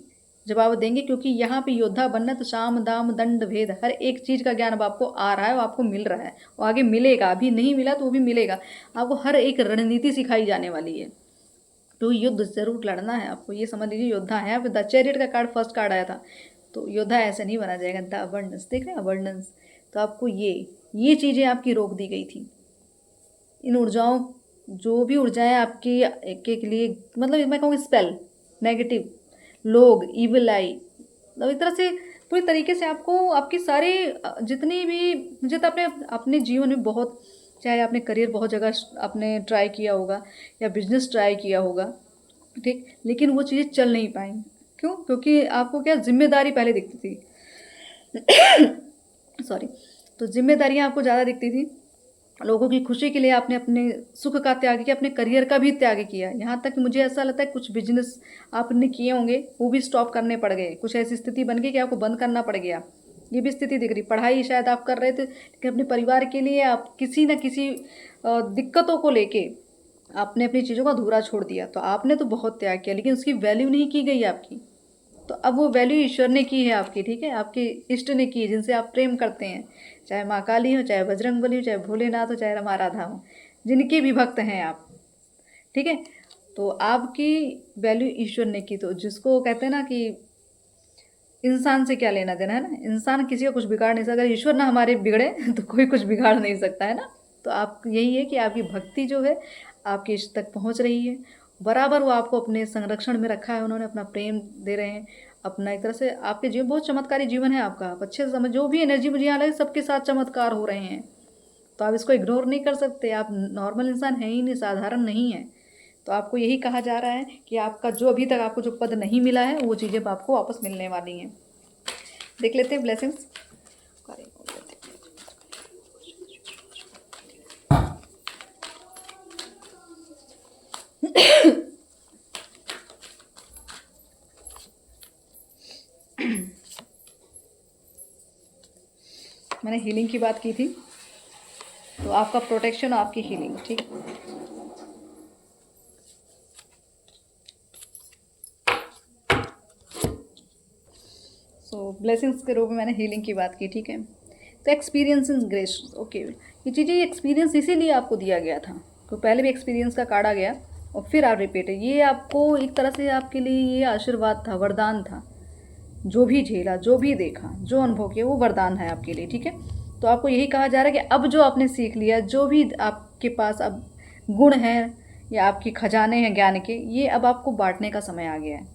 जवाब देंगे, क्योंकि यहाँ पे योद्धा बनना है। तो साम दाम दंड भेद, हर एक चीज़ का ज्ञान अब आपको आ रहा है, वो आपको मिल रहा है, वो आगे मिलेगा, अभी नहीं मिला तो वो भी मिलेगा। आपको हर एक रणनीति सिखाई जाने वाली है। तो युद्ध जरूर लड़ना है आपको, ये समझ लीजिए योद्धा है आप। द चैरियट का कार्ड फर्स्ट कार्ड आया था, तो योद्धा ऐसे नहीं बना जाएगा। द अबंडेंस, देख रहे हैं, अबंडेंस। तो आपको ये चीज़ें आपकी रोक दी गई थी। इन ऊर्जाओं, जो भी ऊर्जाएं आपकी के लिए, मतलब मैं कहूँगी स्पेल, नेगेटिव लोग, इविल आई, मतलब इस तरह से पूरी तरीके से आपको आपकी सारी जितनी भी, मुझे तो अपने अपने जीवन में बहुत, चाहे आपने करियर बहुत जगह आपने ट्राई किया होगा या बिजनेस ट्राई किया होगा, ठीक, लेकिन वो चीज़ें चल नहीं पाई। क्यों? क्योंकि आपको क्या, जिम्मेदारी पहले दिखती थी सॉरी। तो जिम्मेदारियाँ आपको ज़्यादा दिखती थी, लोगों की खुशी के लिए आपने अपने सुख का त्याग किया, अपने करियर का भी त्याग किया। यहाँ तक मुझे ऐसा लगता है कुछ बिजनेस आपने किए होंगे वो भी स्टॉप करने पड़ गए, कुछ ऐसी स्थिति बन गई कि आपको बंद करना पड़ गया। ये भी स्थिति दिख रही। पढ़ाई शायद आप कर रहे थे, लेकिन अपने परिवार के लिए आप किसी न किसी दिक्कतों को लेके आपने अपनी चीज़ों को अधूरा छोड़ दिया। तो आपने तो बहुत त्याग किया, लेकिन उसकी वैल्यू नहीं की गई आपकी। तो अब वो वैल्यू ईश्वर ने की है आपकी, ठीक है, आपके इष्ट ने की है, जिनसे आप प्रेम करते हैं, चाहे माँ काली हो, चाहे बजरंगबली हो, चाहे भोलेनाथ हो, चाहे रमा राधा हो, जिनके भी भक्त हैं आप, ठीक है। तो आपकी वैल्यू ईश्वर ने की, तो जिसको कहते हैं ना कि इंसान से क्या लेना देना, है ना। इंसान किसी का कुछ बिगाड़ नहीं सकता, अगर ईश्वर ना हमारे बिगड़े तो कोई कुछ बिगाड़ नहीं सकता, है ना। तो आप यही है कि आपकी भक्ति जो है आपके इष्ट तक पहुंच रही है, बराबर वो आपको अपने संरक्षण में रखा है, उन्होंने अपना प्रेम दे रहे हैं, अपना एक तरह से आपके जीवन बहुत चमत्कारी जीवन है आपका। आप अच्छे से समझ, जो भी एनर्जी मुझे यहाँ लगे सबके साथ चमत्कार हो रहे हैं, तो आप इसको इग्नोर नहीं कर सकते। आप नॉर्मल इंसान है ही नहीं, साधारण नहीं है। तो आपको यही कहा जा रहा है कि आपका जो अभी तक आपको जो पद नहीं मिला है वो चीज़ें आपको वापस मिलने वाली हैं। देख लेते हैं ब्लेसिंग्स। मैंने हीलिंग की बात की थी, तो आपका प्रोटेक्शन, आपकी हीलिंग, ठीक। सो ब्लेसिंग्स के रूप में मैंने हीलिंग की बात की, ठीक है। तो एक्सपीरियंस इन ग्रेस, ओके, ये चीज़ें एक्सपीरियंस इसीलिए आपको दिया गया था, तो पहले भी एक्सपीरियंस का कार्ड आ गया और फिर आप रिपीट है, ये आपको एक तरह से आपके लिए ये आशीर्वाद था, वरदान था। जो भी झेला, जो भी देखा, जो अनुभव किया, वो वरदान है आपके लिए, ठीक है। तो आपको यही कहा जा रहा है कि अब जो आपने सीख लिया, जो भी आपके पास अब गुण हैं या आपके खजाने हैं ज्ञान के, ये अब आपको बांटने का समय आ गया है।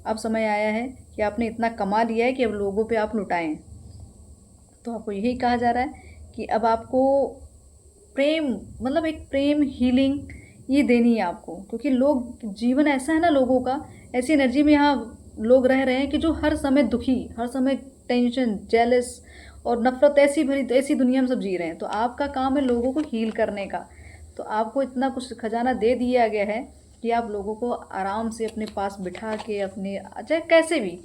अब समय आया है कि आपने इतना कमा लिया है कि अब लोगों पे आप लुटाएं। तो आपको यही कहा जा रहा है कि अब आपको प्रेम, मतलब एक प्रेम हीलिंग ये देनी है आपको, क्योंकि लोग, जीवन ऐसा है ना लोगों का, ऐसी एनर्जी में यहाँ लोग रह रहे हैं कि जो हर समय दुखी, हर समय टेंशन, जेलस और नफरत ऐसी भरी, ऐसी दुनिया में सब जी रहे हैं। तो आपका काम है लोगों को हील करने का। तो आपको इतना कुछ खजाना दे दिया गया है कि आप लोगों को आराम से अपने पास बिठा के, अपने चाहे कैसे भी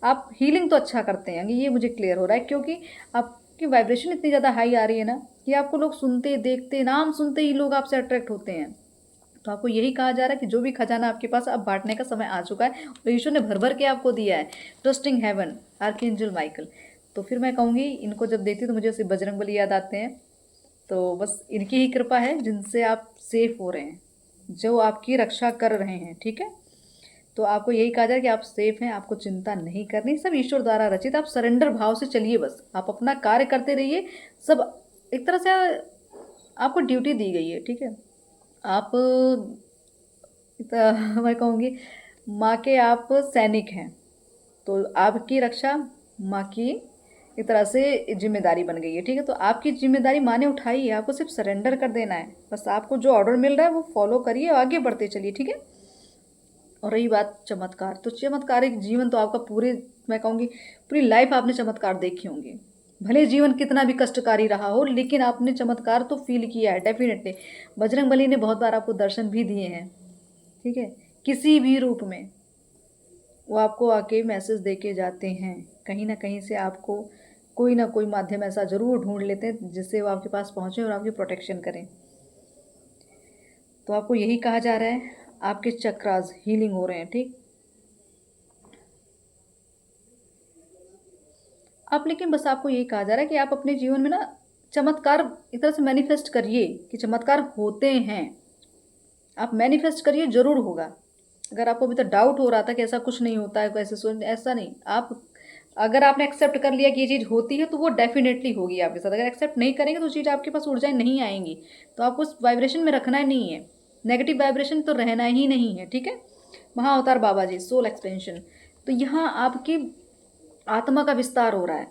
आप हीलिंग तो अच्छा करते हैं, ये मुझे क्लियर हो रहा है, क्योंकि आपकी वाइब्रेशन इतनी ज़्यादा हाई आ रही है ना कि आपको लोग सुनते, देखते, नाम सुनते ही लोग आपसे अट्रैक्ट होते हैं। तो आपको यही कहा जा रहा है कि जो भी खजाना आपके पास, अब बांटने का समय आ चुका है और ईश्वर ने भर भर के आपको दिया है। Trusting heaven, archangel Michael. तो फिर मैं कहूँगी, इनको जब देखती हूँ तो मुझे उसे बजरंगबली याद आते हैं। तो बस इनकी ही कृपा है जिनसे आप सेफ हो रहे हैं, जो आपकी रक्षा कर रहे हैं, ठीक है। तो आपको यही कहा जाए कि आप सेफ हैं, आपको चिंता नहीं करनी, सब ईश्वर द्वारा रचित। आप सरेंडर भाव से चलिए, बस आप अपना कार्य करते रहिए। सब एक तरह से आपको ड्यूटी दी गई है, ठीक है। आप मैं कहूँगी माँ के आप सैनिक हैं, तो आपकी रक्षा माँ की एक तरह से जिम्मेदारी बन गई है, ठीक है। तो आपकी जिम्मेदारी माँ ने उठाई है, आपको सिर्फ सरेंडर कर देना है, बस आपको जो ऑर्डर मिल रहा है वो फॉलो करिए और आगे बढ़ते चलिए, ठीक है। और रही बात चमत्कार, तो चमत्कारिक जीवन तो आपका पूरे, मैं कहूँगी पूरी लाइफ आपने चमत्कार देखे होंगे। भले जीवन कितना भी कष्टकारी रहा हो, लेकिन आपने चमत्कार तो फील किया है डेफिनेटली। बजरंगबली ने बहुत बार आपको दर्शन भी दिए हैं, ठीक है, किसी भी रूप में वो आपको आके मैसेज दे के जाते हैं। कहीं ना कहीं से आपको कोई ना कोई माध्यम ऐसा ज़रूर ढूंढ लेते हैं जिससे वो आपके पास पहुँचे और आपकी प्रोटेक्शन करें। तो आपको यही कहा जा रहा है, आपके चक्रास हीलिंग हो रहे हैं, ठीक। आप, लेकिन बस आपको यही कहा जा रहा है कि आप अपने जीवन में ना चमत्कार एक तरह से मैनिफेस्ट करिए कि चमत्कार होते हैं। आप मैनिफेस्ट करिए, ज़रूर होगा। अगर आपको अभी तक डाउट हो रहा था कि ऐसा कुछ नहीं होता है, ऐसे सोच, ऐसा नहीं। आप अगर आपने एक्सेप्ट कर लिया कि ये चीज़ होती है तो वो डेफिनेटली होगी आपके साथ। अगर एक्सेप्ट नहीं करेंगे तो चीज़ आपके पास ऊर्जाएं नहीं आएंगी। तो आपको उस वाइब्रेशन में रखना ही नहीं है, नेगेटिव वाइब्रेशन तो रहना ही नहीं है, ठीक है। महाअवतार बाबा जी, सोल एक्सपेंशन। तो यहाँ आपकी आत्मा का विस्तार हो रहा है,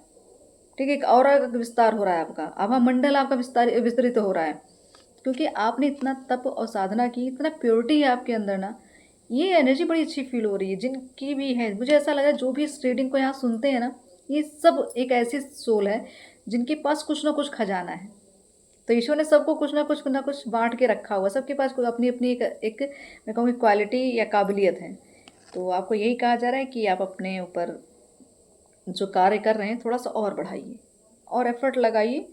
ठीक है, एक ऑरा का विस्तार हो रहा है, आपका आभा मंडल आपका विस्तरित हो रहा है, क्योंकि आपने इतना तप और साधना की, इतना प्योरिटी है आपके अंदर ना। ये एनर्जी बड़ी अच्छी फील हो रही है जिनकी भी है। मुझे ऐसा लगा जो भी इस रीडिंग को यहाँ सुनते हैं ना, ये सब एक ऐसी सोल है जिनके पास कुछ ना कुछ खजाना है। तो ईश्वर ने सबको कुछ ना कुछ बांट के रखा हुआ, सबके पास कुछ अपनी अपनी एक मैं कहूँगी क्वालिटी या काबिलियत है। तो आपको यही कहा जा रहा है कि आप अपने ऊपर जो कार्य कर रहे हैं थोड़ा सा और बढ़ाइए और एफर्ट लगाइए।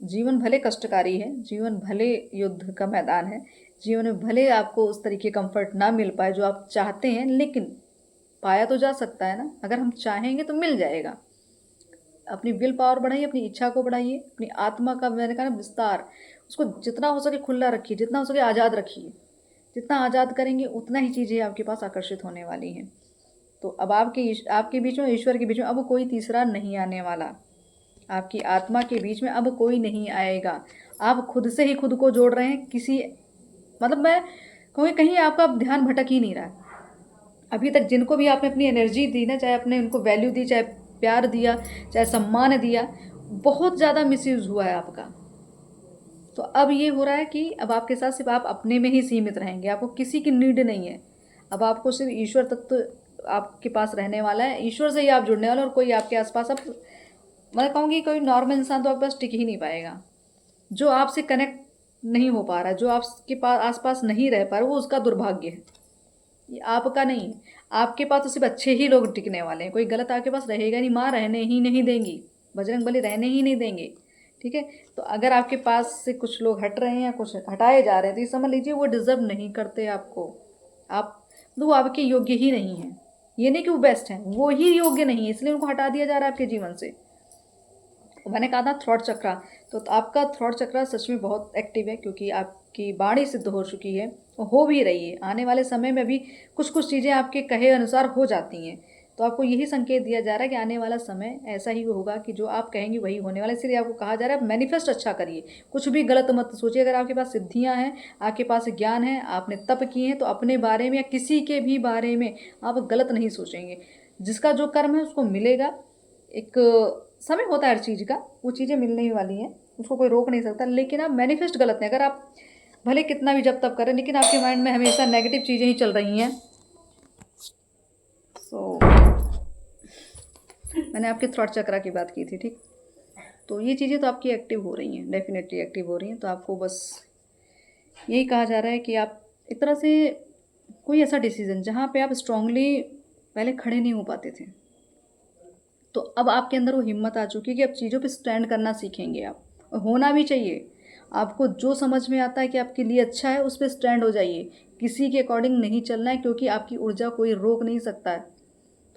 जीवन भले कष्टकारी है, जीवन भले युद्ध का मैदान है, जीवन में भले आपको उस तरीके कंफर्ट ना मिल पाए जो आप चाहते हैं, लेकिन पाया तो जा सकता है ना। अगर हम चाहेंगे तो मिल जाएगा। अपनी विल पावर बढ़ाइए, अपनी इच्छा को बढ़ाइए, अपनी आत्मा का, मैंने कहा ना, विस्तार, उसको जितना हो सके खुला रखिए, जितना हो सके आज़ाद रखिए, जितना आज़ाद करेंगे उतना ही चीज़ें आपके पास आकर्षित होने वाली हैं। तो अब आपके बीच में, ईश्वर के बीच में अब कोई तीसरा नहीं आने वाला। आपकी आत्मा के बीच में अब कोई नहीं आएगा। आप खुद से ही खुद को जोड़ रहे हैं किसी, मतलब मैं कहूँगी कहीं आपका ध्यान भटक ही नहीं रहा है। अभी तक जिनको भी आपने अपनी एनर्जी दी ना, चाहे आपने उनको वैल्यू दी, चाहे प्यार दिया, चाहे सम्मान दिया, बहुत ज़्यादा मिसयूज़ हुआ है आपका। तो अब ये हो रहा है कि अब आपके साथ सिर्फ आप अपने में ही सीमित रहेंगे, आपको किसी की नीड नहीं है। अब आपको सिर्फ ईश्वर तत्व आपके पास रहने वाला है, ईश्वर से ही आप जुड़ने वाले, और कोई आपके आसपास, अब मैं कहूँगी कोई नॉर्मल इंसान तो आपके पास टिक ही नहीं पाएगा। जो आपसे कनेक्ट नहीं हो पा रहा है, जो आपके पास आसपास नहीं रह पा रहा, वो उसका दुर्भाग्य है, ये आपका नहीं है। आपके पास तो सिर्फ अच्छे ही लोग टिकने वाले हैं, कोई गलत आपके पास रहेगा नहीं। माँ रहने ही नहीं देंगी, बजरंग बली रहने ही नहीं देंगे, ठीक है। तो अगर आपके पास से कुछ लोग हट रहे हैं या कुछ हटाए जा रहे हैं, तो ये समझ लीजिए वो डिज़र्व नहीं करते आपको। आप तो वो आपके योग्य ही नहीं है। ये नहीं कि वो बेस्ट हैं, वो ही योग्य नहीं है, इसलिए उनको हटा दिया जा रहा है आपके जीवन से। मैंने कहा था थ्रॉट चक्रा, तो आपका थ्रॉट चक्रा सच में बहुत एक्टिव है, क्योंकि आपकी वाणी सिद्ध हो चुकी है, हो भी रही है। आने वाले समय में भी कुछ कुछ चीज़ें आपके कहे अनुसार हो जाती हैं। तो आपको यही संकेत दिया जा रहा है कि आने वाला समय ऐसा ही होगा कि जो आप कहेंगे वही होने वाला है। इसीलिए आपको कहा जा रहा है मैनिफेस्ट अच्छा करिए, कुछ भी गलत मत सोचिए। अगर आपके पास सिद्धियां हैं, आपके पास ज्ञान है, आपने तप किए हैं, तो अपने बारे में या किसी के भी बारे में आप गलत नहीं सोचेंगे। जिसका जो कर्म है उसको मिलेगा। एक समय होता है हर चीज़ का, वो चीज़ें मिलने ही वाली हैं, उसको कोई रोक नहीं सकता। लेकिन आप मैनिफेस्ट गलत नहीं। अगर आप भले कितना भी जब तब करें, लेकिन आपके माइंड में हमेशा नेगेटिव चीज़ें ही चल रही हैं। सो मैंने आपके थ्रॉट चक्रा की बात की थी, ठीक। तो ये चीज़ें तो आपकी एक्टिव हो रही हैं, डेफिनेटली एक्टिव हो रही हैं। तो आपको बस यही कहा जा रहा है कि आप एक तरह से कोई ऐसा डिसीज़न जहाँ पे आप स्ट्रांगली पहले खड़े नहीं हो पाते थे, तो अब आपके अंदर वो हिम्मत आ चुकी है कि अब चीज़ों पे स्टैंड करना सीखेंगे आप, और होना भी चाहिए। आपको जो समझ में आता है कि आपके लिए अच्छा है, उस पर स्टैंड हो जाइए। किसी के अकॉर्डिंग नहीं चलना है, क्योंकि आपकी ऊर्जा कोई रोक नहीं सकता है।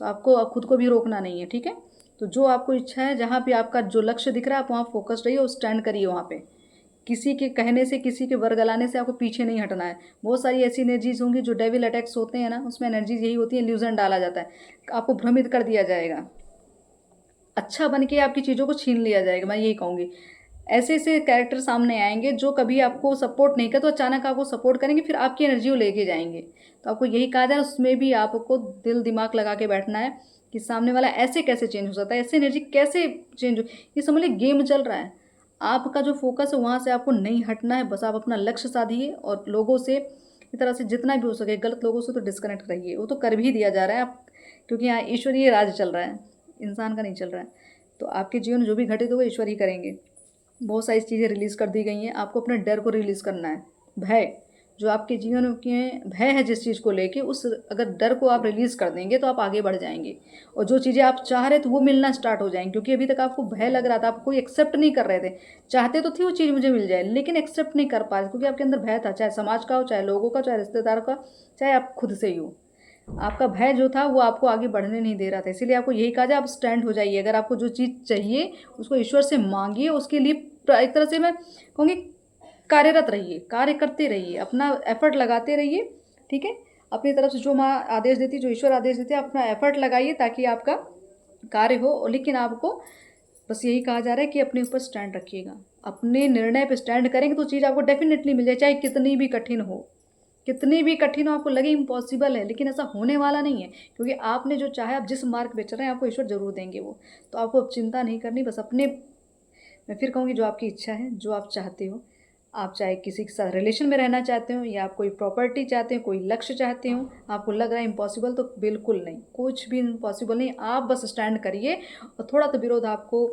तो आपको खुद को भी रोकना नहीं है, ठीक है। तो जो आपको इच्छा है, जहाँ भी आपका जो लक्ष्य दिख रहा है, आप वहाँ फोकस रहिए और स्टैंड करिए वहाँ पे। किसी के कहने से, किसी के वर्गलाने से आपको पीछे नहीं हटना है। बहुत सारी ऐसी एनर्जीज होंगी जो डेविल अटैक्स होते हैं ना, उसमें एनर्जीज यही होती है, इल्यूजन डाला जाता है, आपको भ्रमित कर दिया जाएगा, अच्छा बन के आपकी चीज़ों को छीन लिया जाएगा। मैं यही कहूँगी, ऐसे ऐसे कैरेक्टर सामने आएंगे जो कभी आपको सपोर्ट नहीं करते, तो अचानक आपको सपोर्ट करेंगे, फिर आपकी एनर्जी को लेके जाएंगे। तो आपको यही कहा जाए, उसमें भी आपको दिल दिमाग लगा के बैठना है कि सामने वाला ऐसे कैसे चेंज हो सकता है, ऐसे एनर्जी कैसे चेंज हो। ये समझ लीजिए गेम चल रहा है, आपका जो फोकस है वहाँ से आपको नहीं हटना है। बस आप अपना लक्ष्य साधिए, और लोगों से इस तरह से जितना भी हो सके, गलत लोगों से तो डिस्कनेक्ट रहिए। वो तो कर भी दिया जा रहा है आप, क्योंकि यहाँ ईश्वरीय राज चल रहा है, इंसान का नहीं चल रहा है। तो आपके जीवन में जो भी घटित होगा ईश्वर ही करेंगे। बहुत सारी चीज़ें रिलीज़ कर दी गई हैं, आपको अपने डर को रिलीज़ करना है। भय जो आपके जीवन के भय है जिस चीज़ को लेके, उस अगर डर को आप रिलीज़ कर देंगे तो आप आगे बढ़ जाएंगे, और जो चीज़ें आप चाह रहे थे वो मिलना स्टार्ट हो जाएंगी। क्योंकि अभी तक आपको भय लग रहा था, आप कोई एक्सेप्ट नहीं कर रहे थे। चाहते तो थे वो चीज़ मुझे मिल जाए, लेकिन एक्सेप्ट नहीं कर पा रहे, क्योंकि आपके अंदर भय था, चाहे समाज का हो, चाहे लोगों का, चाहे रिश्तेदारों का, चाहे आप खुद से ही हो। आपका भय जो था वो आपको आगे बढ़ने नहीं दे रहा था। इसीलिए आपको यही कहा जाए, आप स्टैंड हो जाइए। अगर आपको जो चीज़ चाहिए उसको ईश्वर से मांगिए, उसके लिए एक तरह से मैं कहूँगी कार्यरत रहिए, कार्य करते रहिए, अपना एफर्ट लगाते रहिए, ठीक है। अपनी तरफ से जो माँ आदेश देती, जो ईश्वर आदेश देते हैं, अपना एफर्ट लगाइए ताकि आपका कार्य हो। लेकिन आपको बस यही कहा जा रहा है कि अपने ऊपर स्टैंड रखिएगा, अपने निर्णय पर स्टैंड करेंगे तो चीज़ आपको डेफिनेटली मिल जाए, चाहे कितनी भी कठिन हो। कितनी भी कठिन हो, आपको लगे इम्पॉसिबल है, लेकिन ऐसा होने वाला नहीं है, क्योंकि आपने जो चाहे, आप जिस मार्ग पे चल रहे हैं, आपको ईश्वर जरूर देंगे वो। तो आपको अब चिंता नहीं करनी, बस अपने, मैं फिर कहूँगी, जो आपकी इच्छा है, जो आप चाहते हो, आप चाहे किसी के साथ रिलेशन में रहना चाहते हो, या आप कोई प्रॉपर्टी चाहते हो, कोई लक्ष्य चाहते हो, आपको लग रहा है इम्पॉसिबल, तो बिल्कुल नहीं, कुछ भी इम्पॉसिबल नहीं। आप बस स्टैंड करिए, और थोड़ा तो विरोध आपको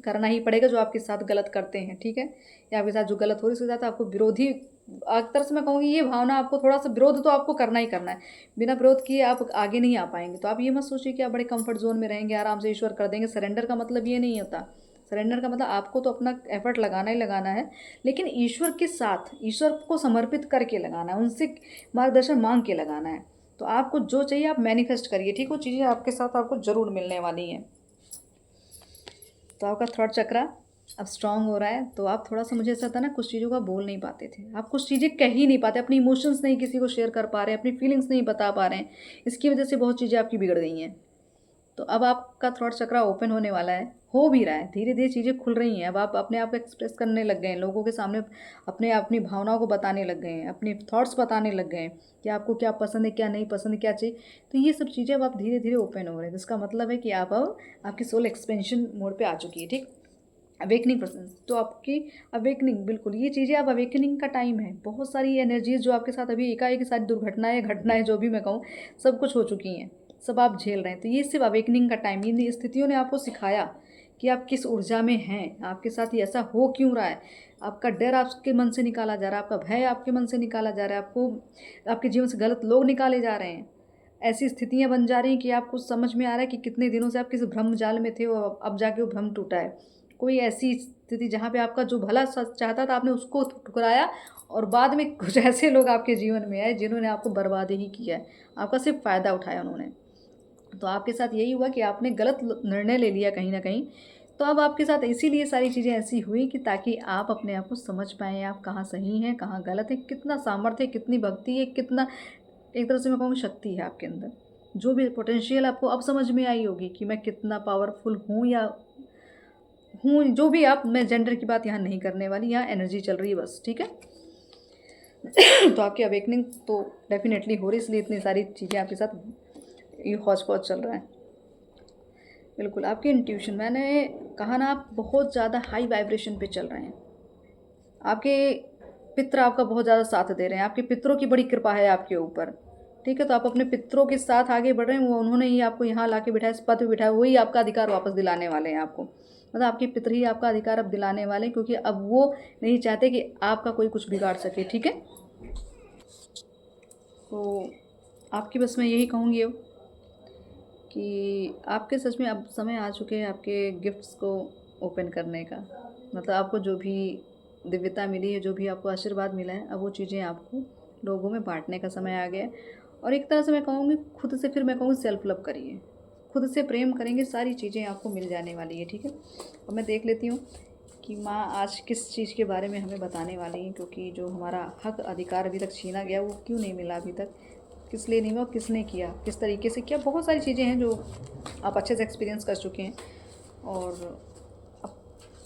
करना ही पड़ेगा जो आपके साथ गलत करते हैं, ठीक है। या आपके साथ जो गलत हो रही है उसके साथ आपको विरोधी, एक तरह से मैं कहूँगी ये भावना, आपको थोड़ा सा विरोध तो आपको करना ही करना है। बिना विरोध किए आप आगे नहीं आ पाएंगे। तो आप ये मत सोचिए कि आप बड़े कंफर्ट जोन में रहेंगे, आराम से ईश्वर कर देंगे। सरेंडर का मतलब ये नहीं होता। सरेंडर का मतलब आपको तो अपना एफर्ट लगाना ही लगाना है, लेकिन ईश्वर के साथ, ईश्वर को समर्पित करके लगाना है, उनसे मार्गदर्शन मांग के लगाना है। तो आपको जो चाहिए आप मैनिफेस्ट करिए, ठीक। वो चीज़ें आपके साथ आपको ज़रूर मिलने वाली हैं। तो आपका थ्रॉट चक्रा अब स्ट्रांग हो रहा है, तो आप थोड़ा-सा, मुझे ऐसा था ना, कुछ चीज़ों को आप बोल नहीं पाते थे। आप कुछ चीज़ें कह ही नहीं पाते, अपनी इमोशंस नहीं किसी को शेयर कर पा रहे हैं, अपनी फीलिंग्स नहीं बता पा रहे हैं। इसकी वज़ह से बहुत चीज़ें आपकी बिगड़ गई हैं। तो अब आपका थ्रॉट चक्रा ओपन होने वाला है, हो भी रहा है, धीरे-धीरे चीज़ें खुल रही हैं। अब आप अपने आप को एक्सप्रेस करने लग गए हैं, लोगों के सामने अपनी भावनाओं को बताने लग गए हैं, अपने थॉट्स बताने लग गए हैं कि आपको क्या पसंद है, क्या नहीं पसंद है, क्या चाहिए। तो ये सब चीज़ें अब आप धीरे-धीरे ओपन हो रहे हैं, जिसका मतलब है कि आप अब आपकी सोल एक्सपेंशन मोड पे आ चुकी है, ठीक? अवेकनिंग प्रोसेस, तो आपकी अवेकनिंग, बिल्कुल ये चीज़ें, अब अवेकनिंग का टाइम है। बहुत सारी एनर्जीज़ जो आपके साथ अभी एकाएक सारी दुर्घटनाएँ, घटनाएँ जो भी मैं कहूँ, सब कुछ हो चुकी हैं, सब आप झेल रहे हैं। तो ये सिर्फ अवेकनिंग का टाइम, इन स्थितियों ने आपको सिखाया कि आप किस ऊर्जा में हैं, आपके साथ ये ऐसा हो क्यों रहा है। आपका डर आपके मन से निकाला जा रहा है, आपका भय आपके मन से निकाला जा रहा है, आपको आपके जीवन से गलत लोग निकाले जा रहे हैं। ऐसी स्थितियाँ बन जा रही हैं कि आपको समझ में आ रहा है कि कितने दिनों से आप किस भ्रम जाल में थे और अब जाके वो भ्रम टूटा है। कोई ऐसी स्थिति जहाँ पे आपका जो भला चाहता था, आपने उसको ठुकराया, और बाद में कुछ ऐसे लोग आपके जीवन में आए जिन्होंने आपको बर्बाद ही किया है, आपका सिर्फ फ़ायदा उठाया उन्होंने। तो आपके साथ यही हुआ कि आपने गलत निर्णय ले लिया कहीं ना कहीं। तो अब आपके साथ इसीलिए सारी चीज़ें ऐसी हुई कि ताकि आप अपने आप को समझ पाएँ, आप कहाँ सही हैं, कहाँ गलत है, कितना सामर्थ्य है, कितनी भक्ति है, कितना, एक तरह से मैं कहूँगी, शक्ति है आपके अंदर। जो भी पोटेंशियल आपको अब समझ में आई होगी कि मैं कितना पावरफुल हूँ या हूँ, जो भी आप, मैं जेंडर की बात यहाँ नहीं करने वाली, यहाँ एनर्जी चल रही है बस, ठीक है। तो आपकी अवेकनिंग तो डेफिनेटली हो रही, इसलिए इतनी सारी चीज़ें आपके साथ ये हौच पौच चल रहा है। बिल्कुल आपकी इंट्यूशन, मैंने कहा ना, आप बहुत ज़्यादा हाई वाइब्रेशन पे चल रहे हैं। आपके पितर आपका बहुत ज़्यादा साथ दे रहे हैं, आपके पितरों की बड़ी कृपा है आपके ऊपर, ठीक है। तो आप अपने पितरों के साथ आगे बढ़ रहे हैं, वो उन्होंने ही आपको यहाँ ला के बिठाया, इस पद पे बिठाया, वही आपका अधिकार वापस दिलाने वाले हैं आपको। मतलब आपके पितर ही आपका अधिकार अब दिलाने वाले हैं, क्योंकि अब वो नहीं चाहते कि आपका कोई कुछ बिगाड़ सके, ठीक है। तो आपकी बस मैं यही कहूँगी अब कि आपके सच में अब समय आ चुके हैं आपके गिफ्ट्स को ओपन करने का। मतलब आपको जो भी दिव्यता मिली है, जो भी आपको आशीर्वाद मिला है, अब वो चीज़ें आपको लोगों में बांटने का समय आ गया है। और एक तरह से मैं कहूँगी, खुद से, फिर मैं कहूँगी सेल्फ लव करिए, खुद से प्रेम करेंगे, सारी चीज़ें आपको मिल जाने वाली है, ठीक है। और मैं देख लेती हूँ कि माँ आज किस चीज़ के बारे में हमें बताने वाली हैं, क्योंकि जो हमारा हक अधिकार अभी तक छीना गया, वो क्यों नहीं मिला अभी तक, किस लिए नहीं हुआ, किसने किया, किस तरीके से किया। बहुत सारी चीज़ें हैं जो आप अच्छे से एक्सपीरियंस कर चुके हैं, और अब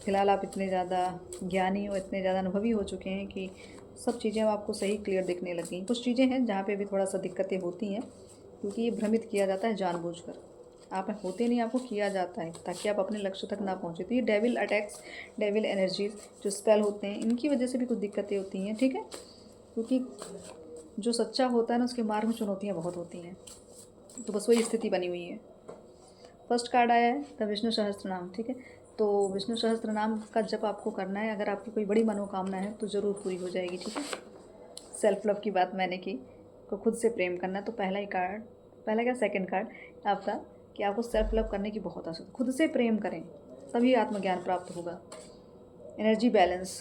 फ़िलहाल आप इतने ज़्यादा ज्ञानी हो, इतने ज़्यादा अनुभवी हो चुके हैं कि सब चीज़ें अब आपको सही क्लियर दिखने लगी। कुछ चीज़ें हैं जहाँ पे अभी थोड़ा सा दिक्कतें होती हैं, क्योंकि ये भ्रमित किया जाता है जानबूझकर, आप होते नहीं, आपको किया जाता है ताकि आप अपने लक्ष्य तक ना पहुँचे। तो ये डेविल अटैक्स, डेविल एनर्जीज जो स्पेल होते हैं, इनकी वजह से भी कुछ दिक्कतें होती हैं, ठीक है। क्योंकि जो सच्चा होता है ना, उसके मार्ग में चुनौतियाँ बहुत होती हैं। तो बस वही स्थिति बनी हुई है। फर्स्ट कार्ड आया है द विष्णु सहस्त्र नाम, ठीक है। तो विष्णु सहस्त्र नाम का जप आपको करना है। अगर आपकी कोई बड़ी मनोकामना है तो ज़रूर पूरी हो जाएगी, ठीक है। सेल्फ लव की बात मैंने की, तो खुद से प्रेम करना। तो पहला ही कार्ड, पहला क्या, सेकंड कार्ड आपका, कि आपको सेल्फ लव करने की बहुत आवश्यकता, खुद से प्रेम करें, तभी आत्मज्ञान प्राप्त होगा। एनर्जी बैलेंस,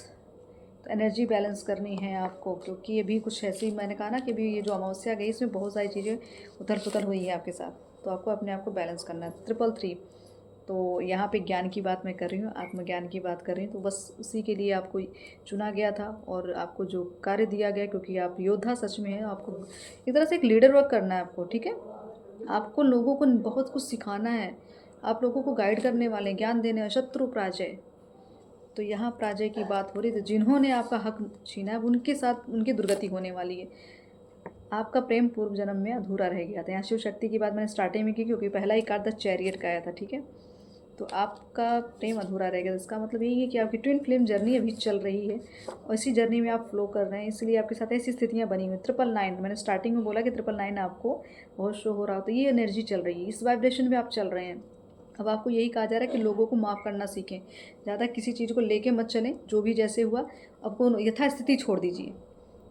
तो एनर्जी बैलेंस करनी है आपको, क्योंकि अभी कुछ ऐसी, मैंने कहा ना कि अभी ये जो अमावस्या गई, इसमें बहुत सारी चीज़ें उथल पुथल हुई है आपके साथ, तो आपको अपने आप को बैलेंस करना है। 333, तो यहाँ पे ज्ञान की बात मैं कर रही हूँ, आत्मज्ञान की बात कर रही हूँ। तो बस उसी के लिए आपको चुना गया था, और आपको जो कार्य दिया गया, क्योंकि आप योद्धा सच में हैं, आपको एक तरह से एक लीडर वर्क करना है आपको, ठीक है। आपको लोगों को बहुत कुछ सिखाना है, आप लोगों को गाइड करने वाले, ज्ञान देने वाले, शत्रु पराजय। तो यहाँ पराजय की बात हो रही थी, जिन्होंने आपका हक छीना है, उनके साथ उनकी दुर्गति होने वाली है। आपका प्रेम पूर्व जन्म में अधूरा रह गया था। यहाँ शिव शक्ति की बात मैंने स्टार्टिंग में की, क्योंकि पहला ही कार्ड द चैरियट का आया था, ठीक है। तो आपका प्रेम अधूरा रह गया, इसका मतलब यही है कि आपकी ट्विन फ्लेम जर्नी अभी चल रही है, और इसी जर्नी में आप फ्लो कर रहे हैं, इसलिए आपके साथ ऐसी स्थितियाँ बनी हुई। 999, मैंने स्टार्टिंग में बोला कि 999 आपको बहुत शो हो रहा हो, तो ये एनर्जी चल रही है, इस वाइब्रेशन में आप चल रहे हैं। अब आपको यही कहा जा रहा है कि लोगों को माफ़ करना सीखें, ज़्यादा किसी चीज़ को लेके मत चलें, जो भी जैसे हुआ आपको यथास्थिति छोड़ दीजिए।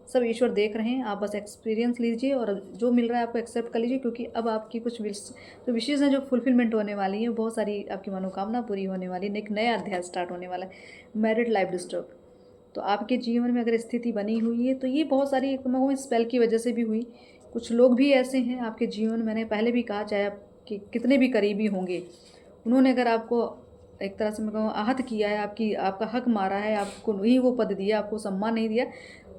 सब ईश्वर देख रहे हैं, आप बस एक्सपीरियंस लीजिए, और जो मिल रहा है आपको एक्सेप्ट कर लीजिए, क्योंकि अब आपकी कुछ जो विशेष हैं, जो फुलफिलमेंट होने वाली है, बहुत सारी आपकी मनोकामना पूरी होने वाली है, एक नया अध्याय स्टार्ट होने वाला है। मैरिड लाइफ डिस्टर्ब, तो आपके जीवन में अगर स्थिति बनी हुई है, तो ये बहुत सारी, एक मैं कहूँ, स्पेल की वजह से भी हुई। कुछ लोग भी ऐसे हैं आपके जीवन में, मैंने पहले भी कहा, चाहे आप कितने भी करीबी होंगे, उन्होंने अगर आपको एक तरह से मैं कहूँ आहत किया है, आपका हक मारा है, आपको नहीं वो पद दिया, आपको सम्मान नहीं दिया,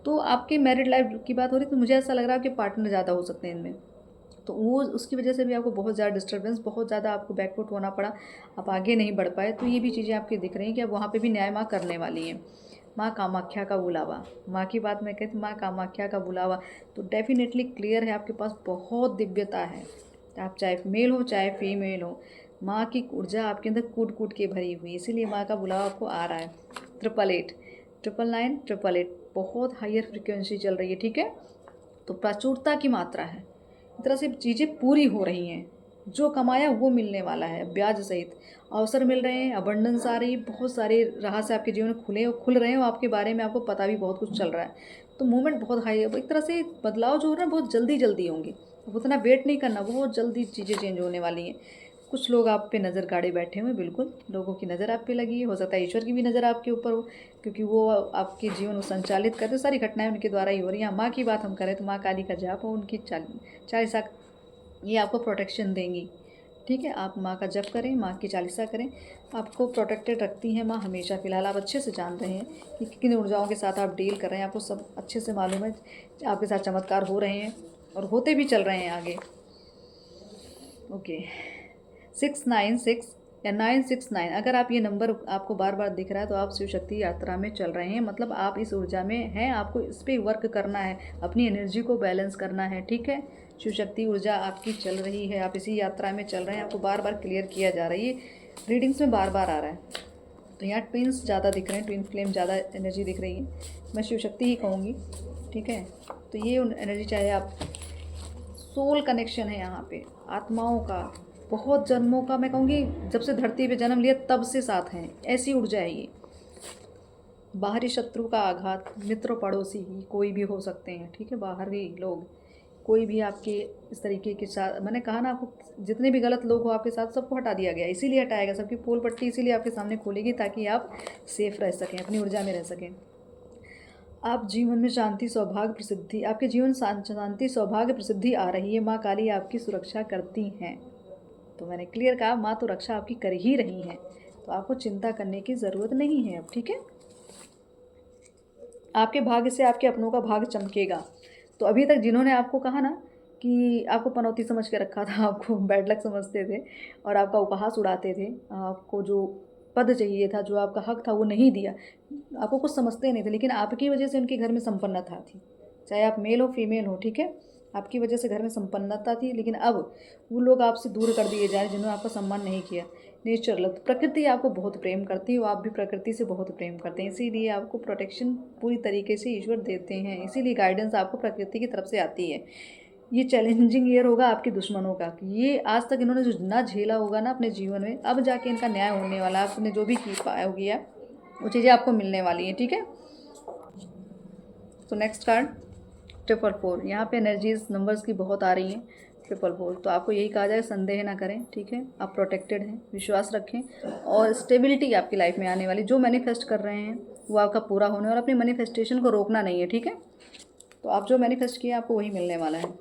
तो आपकी मैरिड लाइफ की बात हो रही, तो मुझे ऐसा लग रहा है आपके पार्टनर ज़्यादा हो सकते हैं इनमें, तो वो उसकी वजह से भी आपको बहुत ज़्यादा डिस्टर्बेंस, बहुत ज़्यादा आपको बैकफुट होना पड़ा, आप आगे नहीं बढ़ पाए। तो ये भी चीज़ें आपकी दिख रही हैं कि अब वहाँ पे भी न्याय माँ करने वाली हैं। माँ कामाख्या का बुलावा, माँ की बात मैं कहती, माँ कामाख्या का बुलावा, तो डेफिनेटली क्लियर है आपके पास बहुत दिव्यता है। आप चाहे मेल हो चाहे फीमेल हो, माँ की ऊर्जा आपके अंदर कूट कूट के भरी हुई है, इसीलिए माँ का बुलावा आपको आ रहा है। 888 999 888 बहुत हायर फ्रिक्वेंसी चल रही है, ठीक है। तो प्रचुरता की मात्रा है, इस तरह से चीज़ें पूरी हो रही हैं, जो कमाया वो मिलने वाला है, ब्याज सहित अवसर मिल रहे हैं, अबंडेंस आ रही है, बहुत सारे राह से आपके जीवन में खुल रहे हैं, और आपके बारे में आपको पता भी बहुत कुछ चल रहा है, तो मूवमेंट बहुत हाई है। एक तरह से बदलाव जो हो रहा है बहुत जल्दी जल्दी होंगे, अब उतना वेट नहीं करना, बहुत जल्दी चीज़ें चेंज होने वाली हैं। कुछ लोग आप पे नज़र गाड़े बैठे हुए, बिल्कुल लोगों की नज़र आप पे लगी है, हो सकता है ईश्वर की भी नज़र आपके ऊपर हो, क्योंकि वो आपके जीवन को संचालित करते, सारी घटनाएं उनके द्वारा ही हो रही हैं। माँ की बात हम करें तो माँ काली का जाप हो, उनकी 40 ये आपको प्रोटेक्शन देंगी, ठीक है। आप माँ का जप करें, माँ की 40 करें, आपको प्रोटेक्टेड रखती हैं माँ हमेशा। फ़िलहाल आप अच्छे से जान रहे हैं कि किन ऊर्जाओं के साथ आप डील कर रहे हैं, आपको सब अच्छे से मालूम है, आपके साथ चमत्कार हो रहे हैं और होते भी चल रहे हैं आगे। ओके, 696 या 969, अगर आप ये नंबर आपको बार बार दिख रहा है तो आप शिव शक्ति यात्रा में चल रहे हैं, मतलब आप इस ऊर्जा में हैं, आपको इस पर वर्क करना है, अपनी एनर्जी को बैलेंस करना है, ठीक है। शिव शक्ति ऊर्जा आपकी चल रही है, आप इसी यात्रा में चल रहे हैं, आपको बार बार क्लियर किया जा रहा है, ये रीडिंग्स में बार बार आ रहा है। तो यहाँ ट्विन्स ज़्यादा दिख रहे हैं, ट्विन फ्लेम ज़्यादा एनर्जी दिख रही है, मैं शिव शक्ति ही कहूँगी, ठीक है। तो ये एनर्जी, चाहे आप सोल कनेक्शन है यहाँ पे, आत्माओं का, बहुत जन्मों का, मैं कहूँगी जब से धरती पे जन्म लिया तब से साथ हैं, ऐसी ऊर्जा है ये। बाहरी शत्रु का आघात, मित्र पड़ोसी ही कोई भी हो सकते हैं, ठीक है, बाहरी लोग कोई भी आपके इस तरीके के साथ, मैंने कहा ना आपको जितने भी गलत लोग हो आपके साथ सबको हटा दिया गया, इसीलिए हटाया गया, सबकी पोल पट्टी इसीलिए आपके सामने खोलेगी ताकि आप सेफ रह सकें, अपनी ऊर्जा में रह सकें। आप जीवन में शांति सौभाग्य प्रसिद्धि, आपके जीवन शांति सौभाग्य प्रसिद्धि आ रही है, माँ काली आपकी सुरक्षा करती हैं। तो मैंने क्लियर कहा, माँ तो रक्षा आपकी कर ही रही हैं, तो आपको चिंता करने की ज़रूरत नहीं है अब, ठीक है। आपके भाग्य से आपके अपनों का भाग्य चमकेगा। तो अभी तक जिन्होंने आपको कहा ना कि आपको पनौती समझ के रखा था, आपको बैड लक समझते थे और आपका उपहास उड़ाते थे, आपको जो पद चाहिए था, जो आपका हक था वो नहीं दिया, आपको कुछ समझते नहीं थे, लेकिन आपकी वजह से उनके घर में संपन्नता थी, चाहे आप मेल हो फीमेल हो, ठीक है। आपकी वजह से घर में संपन्नता थी, लेकिन अब वो लोग आपसे दूर कर दिए जा रहे जिन्होंने आपका सम्मान नहीं किया। नेचर लव, प्रकृति आपको बहुत प्रेम करती है, आप भी प्रकृति से बहुत प्रेम करते हैं, इसीलिए आपको प्रोटेक्शन पूरी तरीके से ईश्वर देते हैं, इसीलिए गाइडेंस आपको प्रकृति की तरफ से आती है। ये चैलेंजिंग ईयर होगा आपके दुश्मनों का, ये आज तक इन्होंने जो ना झेला होगा ना अपने जीवन में, अब जाके इनका न्याय होने वाला है, आपने जो भी की पाओगी है वो चीज़ें आपको मिलने वाली हैं, ठीक है। तो नेक्स्ट कार्ड 444, यहाँ पे एनर्जीज नंबर्स की बहुत आ रही हैं। 444, तो आपको यही कहा जाए, संदेह ना करें, ठीक है। आप प्रोटेक्टेड हैं, विश्वास रखें, और स्टेबिलिटी आपकी लाइफ में आने वाली, जो मैनिफेस्ट कर रहे हैं वो आपका पूरा होने, और अपनी मैनिफेस्टेशन को रोकना नहीं है, ठीक है। तो आप जो मैनिफेस्ट किए आपको वही मिलने वाला है,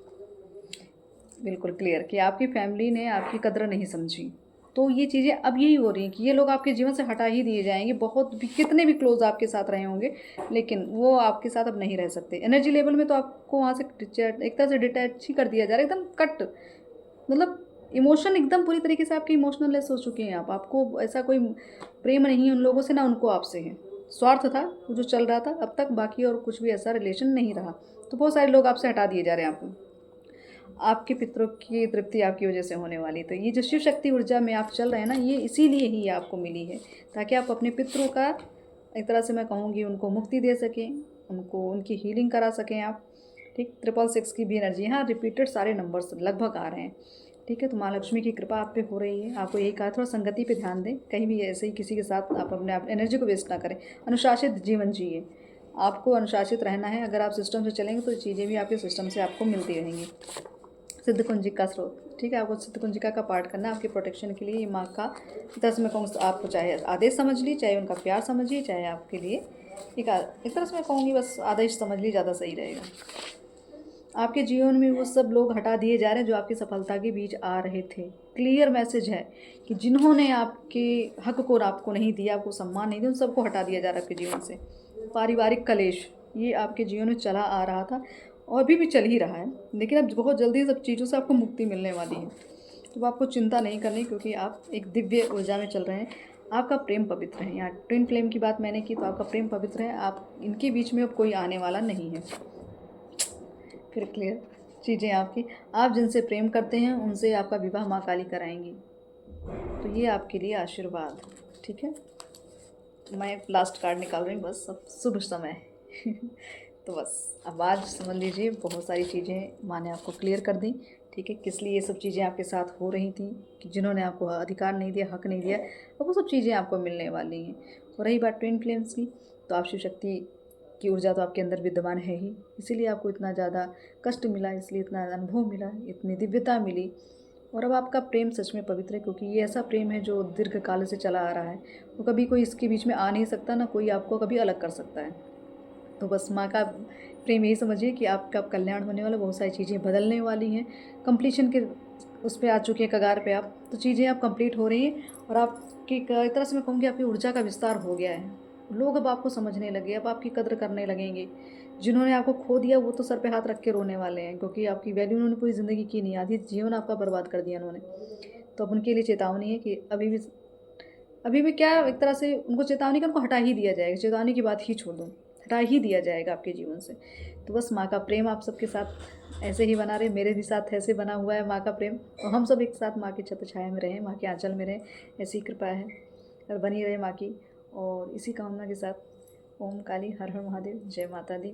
बिल्कुल क्लियर, कि आपकी फैमिली ने आपकी कदर नहीं समझी, तो ये चीज़ें अब यही हो रही हैं कि ये लोग आपके जीवन से हटा ही दिए जाएंगे, बहुत भी कितने भी क्लोज आपके साथ रहे होंगे, लेकिन वो आपके साथ अब नहीं रह सकते। एनर्जी लेवल में तो आपको वहाँ से एक तरह से डिटैच ही कर दिया जा रहा है, एकदम कट, मतलब इमोशन एकदम पूरी तरीके से आपके इमोशनलेस हो चुके हैं आप, आपको ऐसा कोई प्रेम नहीं है उन लोगों से, ना उनको आपसे है, स्वार्थ था वो जो चल रहा था अब तक, बाकी और कुछ भी ऐसा रिलेशन नहीं रहा, तो बहुत सारे लोग आपसे हटा दिए जा रहे हैं आपको, आपके पितरों की तृप्ति आपकी वजह से होने वाली। तो ये जो शिव शक्ति ऊर्जा में आप चल रहे हैं ना, ये इसीलिए ही आपको मिली है, ताकि आप अपने पितरों का एक तरह से मैं कहूँगी उनको मुक्ति दे सकें, उनको उनकी हीलिंग करा सकें आप, ठीक। 666 की भी एनर्जी, यहाँ रिपीटेड सारे नंबर्स लगभग आ रहे हैं, ठीक है। तो माँ लक्ष्मी की कृपा आप पे हो रही है, आपको यही कहा, थोड़ा संगति पे ध्यान दें, कहीं भी ऐसे ही किसी के साथ आप अपने आप एनर्जी को वेस्ट ना करें, अनुशासित जीवन जिए, आपको अनुशासित रहना है, अगर आप सिस्टम से चलेंगे तो चीज़ें भी आपके सिस्टम से आपको मिलती रहेंगी। सिद्ध कुंजिका स्रोत, ठीक है, आपको सिद्ध कुंजिका का पाठ करना है आपके प्रोटेक्शन के लिए, ये माँ का तरह से मैं कहूँ, आपको चाहे आदेश समझ ली, चाहे उनका प्यार समझिए, चाहे आपके लिए एक तरह से मैं कहूँगी बस आदेश समझ ली, ज़्यादा सही रहेगा। आपके जीवन में वो सब लोग हटा दिए जा रहे हैं जो आपकी सफलता के बीच आ रहे थे। क्लियर मैसेज है कि जिन्होंने आपके हक को आपको नहीं दिया, आपको सम्मान नहीं दिया, उन सबको हटा दिया जा रहा है आपके जीवन से। पारिवारिक कलेश ये आपके जीवन में चला आ रहा था और अभी भी चल ही रहा है, लेकिन अब बहुत जल्दी सब चीज़ों से आपको मुक्ति मिलने वाली है। तो आपको चिंता नहीं करनी, क्योंकि आप एक दिव्य ऊर्जा में चल रहे हैं। आपका प्रेम पवित्र है। यहाँ ट्विन फ्लेम की बात मैंने की, तो आपका प्रेम पवित्र है। आप इनके बीच में अब कोई आने वाला नहीं है। फिर क्लियर चीज़ें आपकी, आप जिनसे प्रेम करते हैं उनसे आपका विवाह माँ काली कराएंगी। तो ये आपके लिए आशीर्वाद। ठीक है, मैं लास्ट कार्ड निकाल रही हूँ बस, अब शुभ समय तो बस अब आज समझ लीजिए बहुत सारी चीज़ें माँ ने आपको क्लियर कर दी। ठीक है, किस लिए ये सब चीज़ें आपके साथ हो रही थी, कि जिन्होंने आपको अधिकार नहीं दिया, हक नहीं दिया, अब वो सब चीज़ें आपको मिलने वाली हैं। और रही बात ट्विन फ्लेम्स की, तो आप शिव शक्ति की ऊर्जा तो आपके अंदर विद्यमान है ही, इसीलिए आपको इतना ज़्यादा कष्ट मिला, इसलिए इतना अनुभव मिला, इतनी दिव्यता मिली। और अब आपका प्रेम सच में पवित्र है, क्योंकि ये ऐसा प्रेम है जो दीर्घ काल से चला आ रहा है। वो कभी कोई इसके बीच में आ नहीं सकता, ना कोई आपको कभी अलग कर सकता है। तो बस माँ का प्रेम यही समझिए कि आपका कल्याण होने वाला, बहुत सारी चीज़ें बदलने वाली हैं। कंप्लीशन के उस पर आ चुके हैं, कगार पे आप, तो चीज़ें आप कंप्लीट हो रही हैं। और आपकी एक तरह से मैं कहूँगी आपकी ऊर्जा का विस्तार हो गया है। लोग अब आपको समझने लगे, अब आपकी कदर करने लगेंगे। जिन्होंने आपको खो दिया वो तो सर पे हाथ रख के रोने वाले हैं, क्योंकि आपकी वैल्यू उन्होंने पूरी ज़िंदगी की नहीं, आधी जीवन आपका बर्बाद कर दिया उन्होंने। तो अब उनके लिए चेतावनी है कि अभी भी क्या, एक तरह से उनको चेतावनी का उनको हटा ही दिया जाएगा, चेतावनी की बात ही छोड़ दो, हटा ही दिया जाएगा आपके जीवन से। तो बस माँ का प्रेम आप सबके साथ ऐसे ही बना रहे, मेरे भी साथ ऐसे बना हुआ है माँ का प्रेम, और हम सब एक साथ माँ की छत्र छाया में रहें, माँ के आंचल में रहें, ऐसी कृपा है और बनी रहे माँ की। और इसी कामना के साथ ओम काली, हर हर महादेव, जय माता दी।